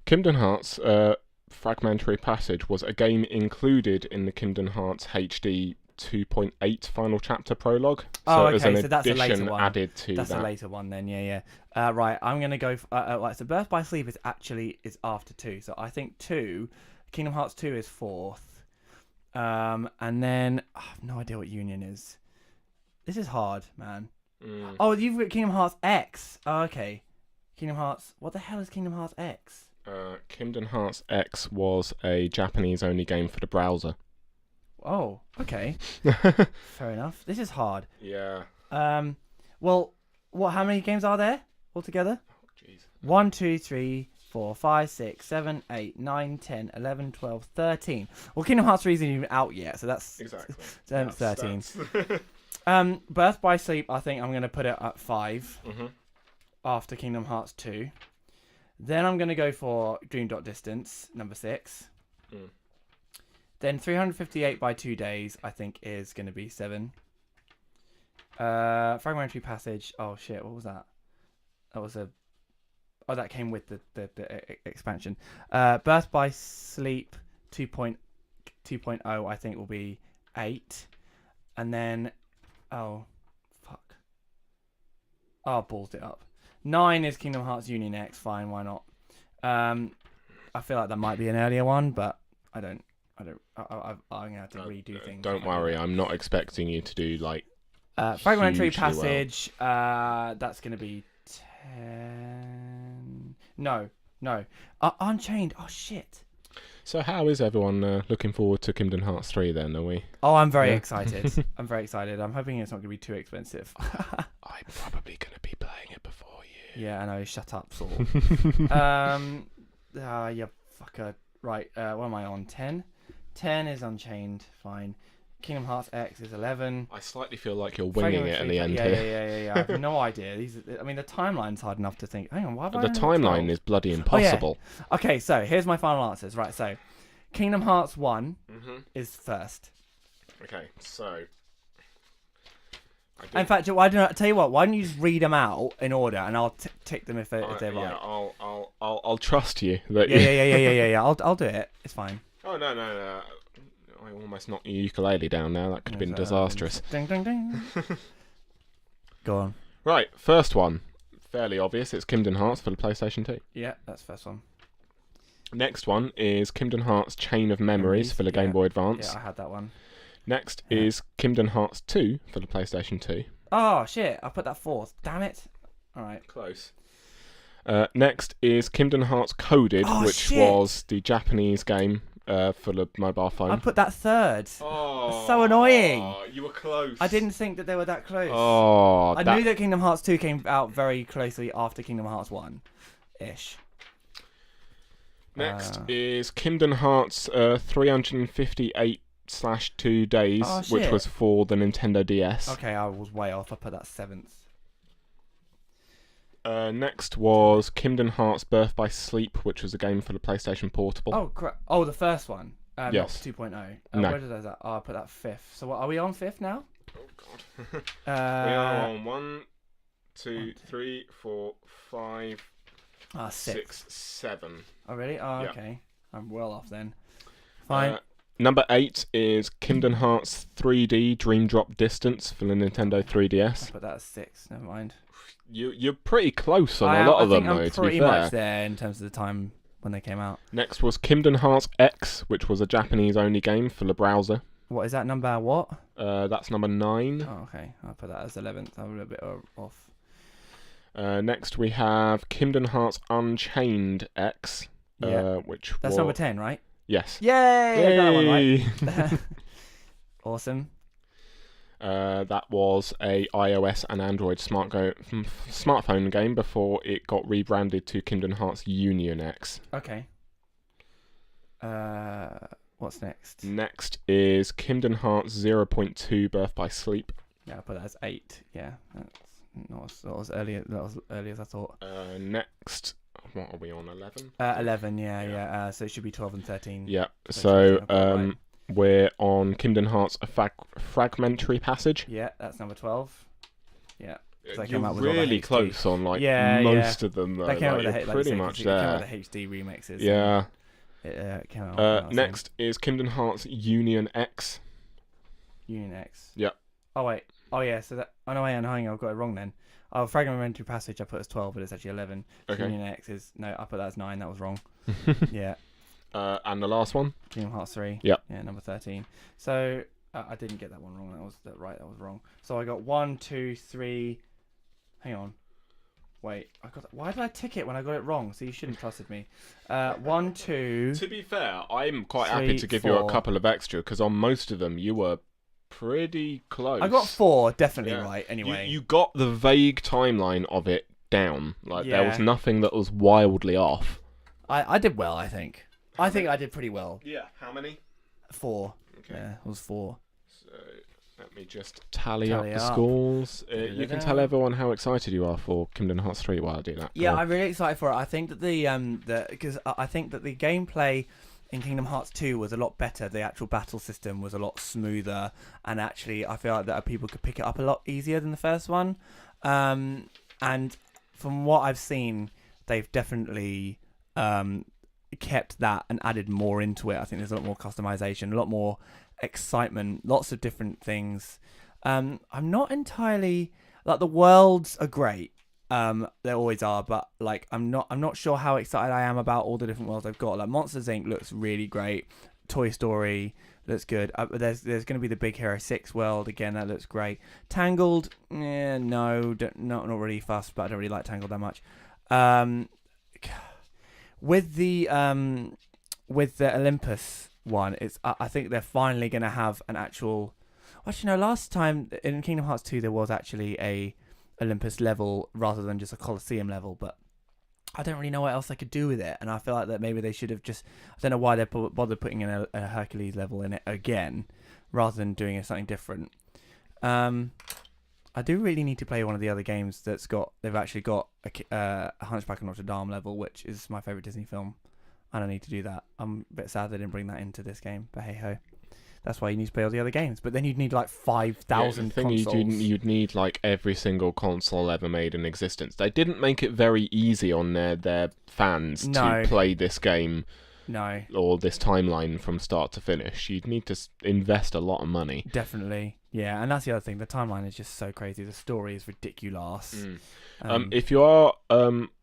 Speaker 1: Kingdom Hearts Fragmentary Passage was a game included in the Kingdom Hearts HD 2.8 Final Chapter Prologue.
Speaker 2: So
Speaker 1: it was an
Speaker 2: that's a later
Speaker 1: addition
Speaker 2: one.
Speaker 1: added to
Speaker 2: that's
Speaker 1: that.
Speaker 2: A later one then, yeah. Right, I'm going to go... right, so Birth by Sleep is after 2. So I think 2, Kingdom Hearts 2 is 4th. And then... I have no idea what Union is. This is hard, man. Oh, you've got Kingdom Hearts X. Oh, okay. Kingdom Hearts... What the hell is Kingdom Hearts X?
Speaker 1: Kingdom Hearts X was a Japanese-only game for the browser.
Speaker 2: Oh, okay. Fair enough. This is hard.
Speaker 1: Yeah.
Speaker 2: Well, how many games are there altogether?
Speaker 1: Oh, jeez.
Speaker 2: 1, 2, 3, 4, 5, 6, 7, 8, 9, 10, 11, 12, 13. Well, Kingdom Hearts 3 isn't even out yet, so that's...
Speaker 1: Exactly.
Speaker 2: 13. Birth by Sleep, I think I'm going to put it at 5 after Kingdom Hearts 2. Then I'm going to go for Dream Dot Distance, number 6. Then 358 by 2 Days, I think, is going to be 7. Fragmentary Passage. Oh, shit. What was that? That was that came with the expansion. Birth by Sleep 2.0, I think, will be 8. And then... Oh, fuck. Oh, ballsed it up. 9 is Kingdom Hearts Union X. Fine, why not? I feel like that might be an earlier one, but I'm gonna have to redo things.
Speaker 1: Don't worry, I'm not expecting you to do like
Speaker 2: Fragmentary Passage. That's gonna be 10. No. Unchained. Oh shit.
Speaker 1: So how is everyone looking forward to Kingdom Hearts 3 then, are we?
Speaker 2: Oh, I'm very excited. I'm very excited. I'm hoping it's not going to be too expensive.
Speaker 1: I'm probably going to be playing it before you.
Speaker 2: Yeah, I know. Shut up, Saul. Yeah, fucker. Right, what am I on? 10? 10 is Unchained. Fine. Kingdom Hearts X is 11.
Speaker 1: I slightly feel like you're winging it in the end
Speaker 2: here.
Speaker 1: here.
Speaker 2: Yeah. I have no idea. The timeline's hard enough to think. Hang on, why have I
Speaker 1: The timeline is bloody impossible.
Speaker 2: Oh, yeah. Okay, so here's my final answers. Right, so Kingdom Hearts 1 is first.
Speaker 1: Okay, so...
Speaker 2: In fact, tell you what, why don't you just read them out in order and I'll tick them if they're right.
Speaker 1: Yeah, I'll trust you. That
Speaker 2: Yeah. I'll do it. It's fine.
Speaker 1: Oh, no. I almost knocked your ukulele down now. That could have been disastrous.
Speaker 2: Ding, ding, ding. Go on.
Speaker 1: Right, first one. Fairly obvious. It's Kingdom Hearts for the PlayStation 2.
Speaker 2: Yeah, that's the first one.
Speaker 1: Next one is Kingdom Hearts Chain of Memories for the Game Boy Advance.
Speaker 2: Yeah, I had that one.
Speaker 1: Next is Kingdom Hearts 2 for the PlayStation 2.
Speaker 2: Oh, shit. I put that fourth. Damn it. All right.
Speaker 1: Close. Next is Kingdom Hearts Coded, which was the Japanese game for the mobile phone.
Speaker 2: I put that third.
Speaker 1: Oh,
Speaker 2: that's so annoying.
Speaker 1: You were close.
Speaker 2: I didn't think that they were that close.
Speaker 1: Oh,
Speaker 2: I knew that Kingdom Hearts 2 came out very closely after Kingdom Hearts 1-ish.
Speaker 1: Next is Kingdom Hearts 358/2 days, which was for the Nintendo DS.
Speaker 2: Okay, I was way off. I put that seventh.
Speaker 1: Next was Kingdom Hearts Birth by Sleep, which was a game for the PlayStation Portable.
Speaker 2: Oh, Oh, the first one.
Speaker 1: Yes.
Speaker 2: Not 2.0.
Speaker 1: No.
Speaker 2: Where did I? Oh, I put that fifth. So what, are we on fifth now?
Speaker 1: Oh God. We are on 1, 2, 3, 4, 5, 6, 7.
Speaker 2: Oh really? Oh,
Speaker 1: yeah.
Speaker 2: Okay. I'm well off then. Fine.
Speaker 1: Number 8 is Kingdom Hearts 3D Dream Drop Distance for the Nintendo 3DS.
Speaker 2: I put that as 6. Never mind.
Speaker 1: You're pretty close on a lot of them, though.
Speaker 2: I'm pretty much there in terms of the time when they came out.
Speaker 1: Next was Kingdom Hearts X, which was a Japanese-only game for the browser.
Speaker 2: What is that number? What?
Speaker 1: That's number 9.
Speaker 2: Oh, okay. I'll put that as 11th. I'm a little bit off.
Speaker 1: Next we have Kingdom Hearts Unchained X, which
Speaker 2: that's number 10, right?
Speaker 1: Yes.
Speaker 2: Yay! I got that one right. Awesome.
Speaker 1: That was a iOS and Android smartphone game before it got rebranded to Kingdom Hearts Union X.
Speaker 2: Okay. What's next?
Speaker 1: Next is Kingdom Hearts 0.2 Birth by Sleep.
Speaker 2: Yeah, I put that as 8. Yeah, that's not as early as I thought.
Speaker 1: Next, what are we on? 11.
Speaker 2: 11. Yeah. So it should be 12 and 13.
Speaker 1: Yeah. So we're on Kingdom Hearts A Fragmentary Passage.
Speaker 2: Yeah, that's number 12. Yeah.
Speaker 1: You're really close on most of them, though.
Speaker 2: They came out with
Speaker 1: pretty much there.
Speaker 2: They came out with the HD remixes.
Speaker 1: Yeah.
Speaker 2: It came out.
Speaker 1: Next is Kingdom Hearts Union X.
Speaker 2: Union X.
Speaker 1: Yeah.
Speaker 2: Oh wait. Oh yeah. So that. Oh no, wait. Hang on. I've got it wrong then. Oh, Fragmentary Passage I put as 12, but it's actually 11.
Speaker 1: Okay.
Speaker 2: Union X is I put that as 9. That was wrong. Yeah.
Speaker 1: And the last one?
Speaker 2: Kingdom Hearts 3.
Speaker 1: Yeah.
Speaker 2: Yeah, number 13. So I didn't get that one wrong. That was wrong. So I got 1, 2, 3. Hang on. Wait, why did I tick it when I got it wrong? So you shouldn't have trusted me. 1, 2.
Speaker 1: To be fair, I'm quite happy to give you a couple of extra because on most of them you were pretty close.
Speaker 2: I got 4 definitely right. Anyway,
Speaker 1: you got the vague timeline of it down. There was nothing that was wildly off.
Speaker 2: I did well. I think I did pretty well.
Speaker 1: Yeah. How many?
Speaker 2: 4.
Speaker 1: Okay.
Speaker 2: Yeah, it was 4.
Speaker 1: So let me just tally up the scores. You can tell everyone how excited you are for Kingdom Hearts 3 while I do that.
Speaker 2: Yeah, I'm really excited for it. I think that I think that the gameplay in Kingdom Hearts 2 was a lot better. The actual battle system was a lot smoother, and actually I feel like that people could pick it up a lot easier than the first one. And from what I've seen, they've definitely kept that and added more into it. I think there's a lot more customization, a lot more excitement, lots of different things. I'm not entirely the worlds are great. They always are, but I'm not sure how excited I am about all the different worlds I've got. Monsters Inc. looks really great. Toy Story looks good. There's going to be the Big Hero 6 world again. That looks great. Tangled, not really fussed, but I don't really like Tangled that much. With the with the Olympus one, I think they're finally going to have an actual. Actually, no. Last time in Kingdom Hearts 2, there was actually a Olympus level rather than just a Colosseum level, but I don't really know what else they could do with it, and I feel like that maybe they should have just. I don't know why they bothered putting in a Hercules level in it again, rather than doing something different. I do really need to play one of the other games they've actually got a Hunchback of Notre Dame level, which is my favourite Disney film, and I need to do that. I'm a bit sad they didn't bring that into this game, but hey ho. That's why you need to play all the other games. But then you'd need like 5,000 consoles.
Speaker 1: You'd need like every single console ever made in existence. They didn't make it very easy on their fans to play this game.
Speaker 2: No.
Speaker 1: Or this timeline from start to finish. You'd need to invest a lot of money.
Speaker 2: Definitely. Yeah, and that's the other thing. The timeline is just so crazy. The story is ridiculous.
Speaker 1: If you are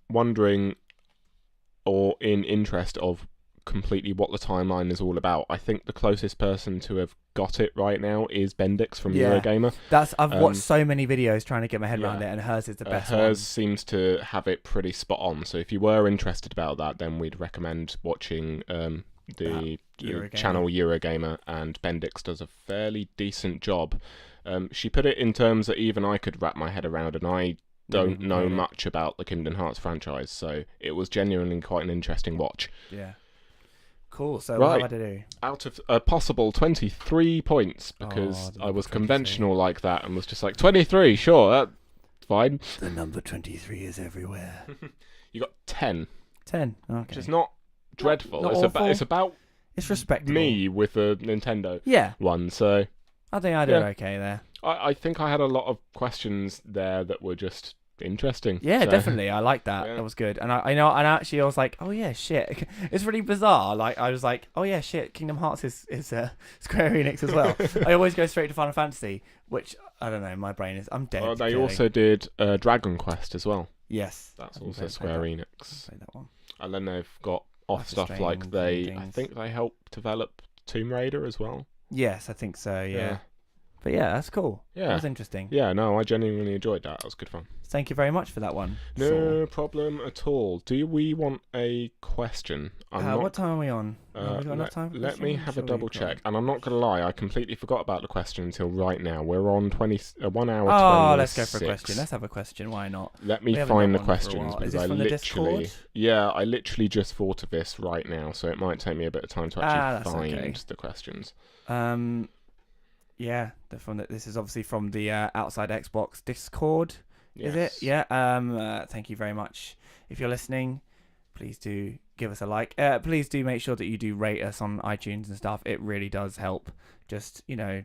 Speaker 1: wondering or in interest of completely what the timeline is all about, I think the closest person to have got it right now is Bendix from Eurogamer.
Speaker 2: I've watched so many videos trying to get my head around it, and hers is the best one.
Speaker 1: Hers seems to have it pretty spot on, so if you were interested about that, then we'd recommend watching the channel Eurogamer, and Bendix does a fairly decent job. She put it in terms that even I could wrap my head around, and I don't know much about the Kingdom Hearts franchise, so it was genuinely quite an interesting watch.
Speaker 2: Yeah. Cool, so what did I do?
Speaker 1: Out of a possible 23 points, because I was conventional like that and was just like, 23, sure, that's fine.
Speaker 2: The number 23 is everywhere.
Speaker 1: You got 10.
Speaker 2: 10, okay.
Speaker 1: Which is not dreadful.
Speaker 2: Not
Speaker 1: it's about
Speaker 2: it's respectable.
Speaker 1: Me with a Nintendo one, so...
Speaker 2: I think I did okay there.
Speaker 1: I think I had a lot of questions there that were just... interesting.
Speaker 2: Yeah, definitely. I like that. That was good. And I was like, oh yeah, shit. It's really bizarre. Like I was like, oh yeah, shit. Kingdom Hearts is Square Enix as well. I always go straight to Final Fantasy, which I don't know. My brain is. I'm dead.
Speaker 1: Oh, they also did Dragon Quest as well.
Speaker 2: Yes,
Speaker 1: that's also Square Enix.
Speaker 2: Play that one.
Speaker 1: And then they've got stuff like I think they helped develop Tomb Raider as well.
Speaker 2: Yes, I think so. Yeah. But yeah, that's cool. Yeah. That was interesting.
Speaker 1: Yeah, no, I genuinely enjoyed that. It was good fun.
Speaker 2: Thank you very much for that one.
Speaker 1: No problem at all. Do we want a question?
Speaker 2: What time are we on? Have we got enough time for
Speaker 1: let me have a double check. And I'm not going to lie, I completely forgot about the question until right now. We're on 1 hour 26.
Speaker 2: Oh, let's go for a question. Let's have a question. Why not?
Speaker 1: Let me find the questions.
Speaker 2: Is this from the Discord?
Speaker 1: Yeah, I literally just thought of this right now, so it might take me a bit of time to actually find the questions.
Speaker 2: Yeah, this is obviously from the Outside Xbox Discord.
Speaker 1: Yes.
Speaker 2: Is it? Yeah. Thank you very much. If you're listening, please do give us a like. Please do make sure that you do rate us on iTunes and stuff. It really does help. Just let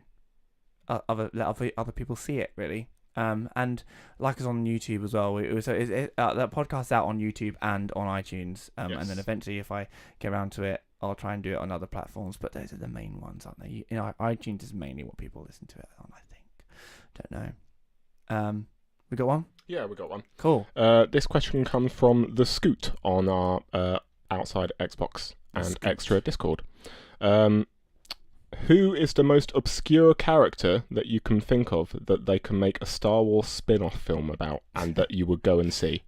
Speaker 2: other people see it really. And like us on YouTube as well. That podcast's out on YouTube and on iTunes. And then eventually, if I get around to it, I'll try and do it on other platforms. But those are the main ones, aren't they? iTunes is mainly what people listen to it on, I think. Don't know. We got one?
Speaker 1: Yeah, we got one.
Speaker 2: Cool.
Speaker 1: This question comes from the Scoot on our Outside Xbox and Extra Discord. Who is the most obscure character that you can think of that they can make a Star Wars spin-off film about and that you would go and see?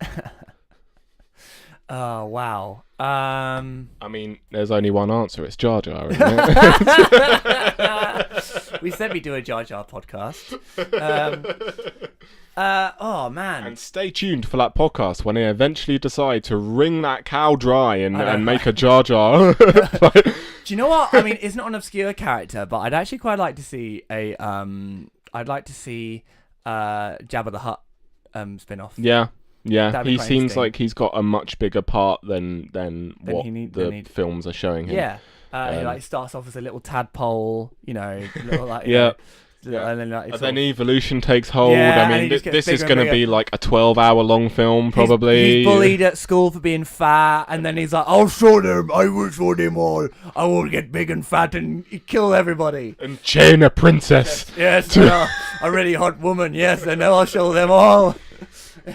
Speaker 2: Oh, wow.
Speaker 1: I mean, there's only one answer. It's Jar Jar, isn't it?
Speaker 2: We said we'd do a Jar Jar podcast. Oh, man.
Speaker 1: And stay tuned for that podcast when they eventually decide to wring that cow dry and make a Jar Jar.
Speaker 2: Do you know what? I mean, it's not an obscure character, but I'd actually quite like to see I'd like to see Jabba the Hutt spin-off.
Speaker 1: Yeah. Yeah, he seems like he's got a much bigger part than what the films are showing him.
Speaker 2: Yeah, he starts off as a little tadpole, little like
Speaker 1: and then evolution takes hold. I mean, this is going to be like a 12-hour-long film, probably.
Speaker 2: He's bullied at school for being fat, and then he's like, "I'll show them. I will show them all. I will get big and fat and kill everybody
Speaker 1: and chain a princess."
Speaker 2: Yes, a really hot woman. Yes, and I'll show them all.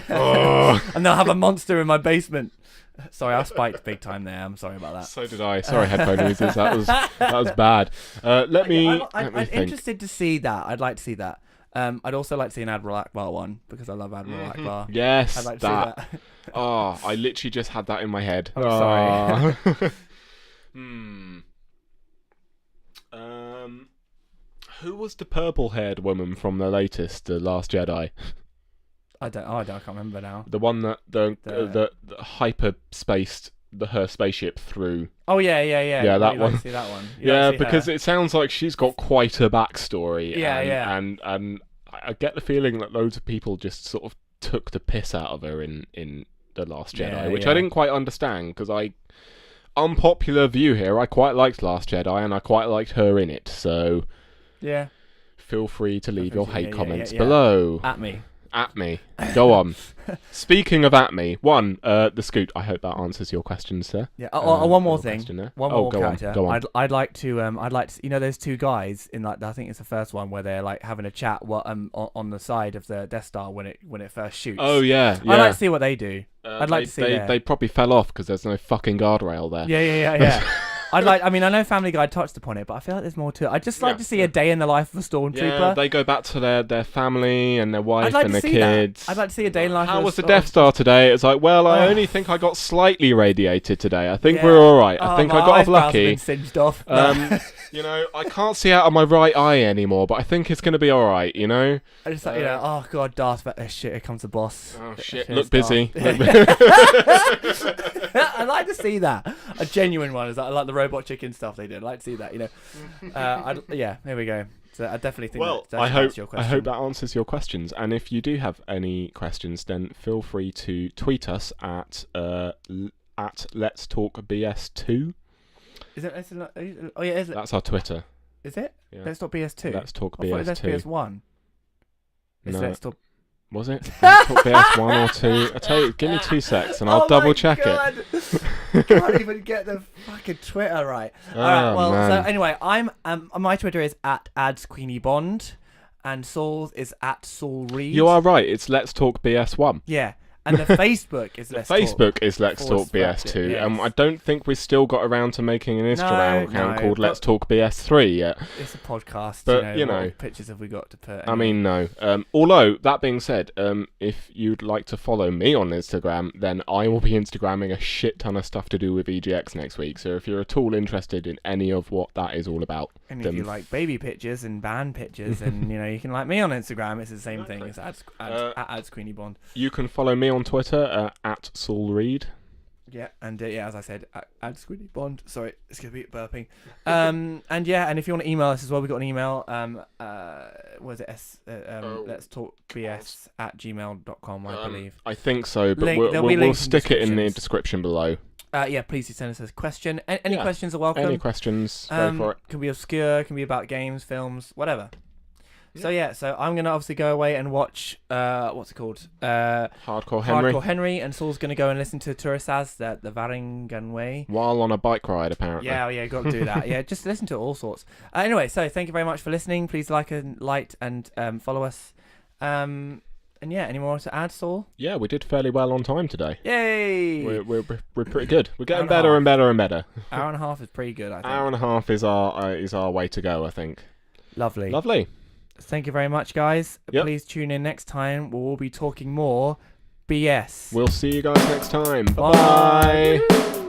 Speaker 2: And they'll have a monster in my basement. Sorry, I spiked big time there. I'm sorry about that.
Speaker 1: So did I. Sorry, headphone users. That was bad. I'm
Speaker 2: interested to see that. I'd like to see that. I'd also like to see an Admiral Akbar one because I love Admiral Akbar.
Speaker 1: Yes,
Speaker 2: I'd like to see that.
Speaker 1: Oh, I literally just had that in my head.
Speaker 2: I'm sorry.
Speaker 1: Who was the purple-haired woman from the latest, The Last Jedi?
Speaker 2: I can't remember now.
Speaker 1: The one that the hyper-spaced her spaceship through.
Speaker 2: Oh yeah.
Speaker 1: Yeah, that one.
Speaker 2: Like to see that one.
Speaker 1: Yeah, because it sounds like she's got quite a backstory.
Speaker 2: Yeah,
Speaker 1: And I get the feeling that loads of people just sort of took the piss out of her in The Last Jedi, which I didn't quite understand, because unpopular view here, I quite liked Last Jedi and I quite liked her in it, so
Speaker 2: yeah,
Speaker 1: feel free to leave your hate comments below. At me. Go on. Speaking of at me, the Scoot. I hope that answers your questions, sir.
Speaker 2: Yeah. One more thing. One more
Speaker 1: go
Speaker 2: character.
Speaker 1: On, go on.
Speaker 2: I'd like to. Those two guys in I think it's the first one where they're like having a chat. On the side of the Death Star when it first shoots.
Speaker 1: Oh yeah.
Speaker 2: I'd like to see what they do. I'd like to see.
Speaker 1: They probably fell off because there's no fucking guardrail there.
Speaker 2: Yeah. I know Family Guy touched upon it, but I feel like there's more to it. I'd just like to see a day in the life of a stormtrooper.
Speaker 1: Yeah, they go back to their family and their wife and their kids.
Speaker 2: I'd like to see a day in the life of a
Speaker 1: How was the Death Star today? It's like, well, I only think I got slightly radiated today. I think we're all right. I think I got off lucky.
Speaker 2: Been singed off.
Speaker 1: I can't see out of my right eye anymore, but I think it's going to be all right,
Speaker 2: I just like, oh god, Darth Vader, shit, here comes the boss.
Speaker 1: Oh shit, look busy.
Speaker 2: I'd like to see that. A genuine one. I like the robot chicken stuff they did. I'd like to see that, here we go. So I definitely think that answers your question.
Speaker 1: I hope that answers your questions. And if you do have any questions, then feel free to tweet us at Let's Talk BS2.
Speaker 2: Is it? Oh yeah, is it?
Speaker 1: That's our Twitter.
Speaker 2: Is it?
Speaker 1: Yeah.
Speaker 2: Let's Talk BS2.
Speaker 1: Let's Talk BS2.
Speaker 2: I thought it was BS1. Let's Talk.
Speaker 1: Was it? Let's Talk BS1 or 2? I tell you, give me 2 secs and I'll double check it.
Speaker 2: I can't even get the fucking Twitter right. All right. Well,
Speaker 1: man.
Speaker 2: so anyway, I'm my Twitter is @adsqueeniebond, and Saul's is @SaulReed.
Speaker 1: You are right. It's Let's Talk BS1.
Speaker 2: Yeah. And the Facebook is Let's Talk
Speaker 1: BS2,
Speaker 2: yes.
Speaker 1: I don't think we've still got around to making an Instagram account called Let's Talk BS3 yet.
Speaker 2: It's a podcast,
Speaker 1: but
Speaker 2: what pictures have we got to put?
Speaker 1: I mean, no. Although, that being said, if you'd like to follow me on Instagram, then I will be Instagramming a shit ton of stuff to do with EGX next week, so if you're at all interested in any of what that is all about...
Speaker 2: And if you like baby pictures and band pictures, and you can like me on Instagram, it's the same thing. It's @adsqueeniebond.
Speaker 1: You can follow me on Twitter @SaulReed.
Speaker 2: Yeah, and as I said, @Squeeniebond. Sorry, it's gonna be burping. And if you want to email us as well, we've got an email. Was it Let's Talk BS @gmail.com, I believe.
Speaker 1: I think so, but we'll stick it in the description below.
Speaker 2: Please do send us a question. Any questions are welcome.
Speaker 1: Any questions, go for it.
Speaker 2: Can be obscure, can be about games, films, whatever. Yeah. So I'm going to obviously go away and watch, what's it called?
Speaker 1: Hardcore
Speaker 2: Henry, and Saul's going to go and listen to Turisaz, the Varangan Way.
Speaker 1: While on a bike ride, apparently.
Speaker 2: Yeah, got to do that. Yeah, just listen to all sorts. Anyway, so thank you very much for listening. Please like and follow us. And any more to add, Saul? Yeah, we did fairly well on time today. Yay! We're pretty good. We're getting better and better and better. Hour and a half is pretty good, I think. Hour and a half is our way to go, I think. Lovely. Thank you very much, guys. Yep. Please tune in next time. We'll be talking more BS. We'll see you guys next time. Bye.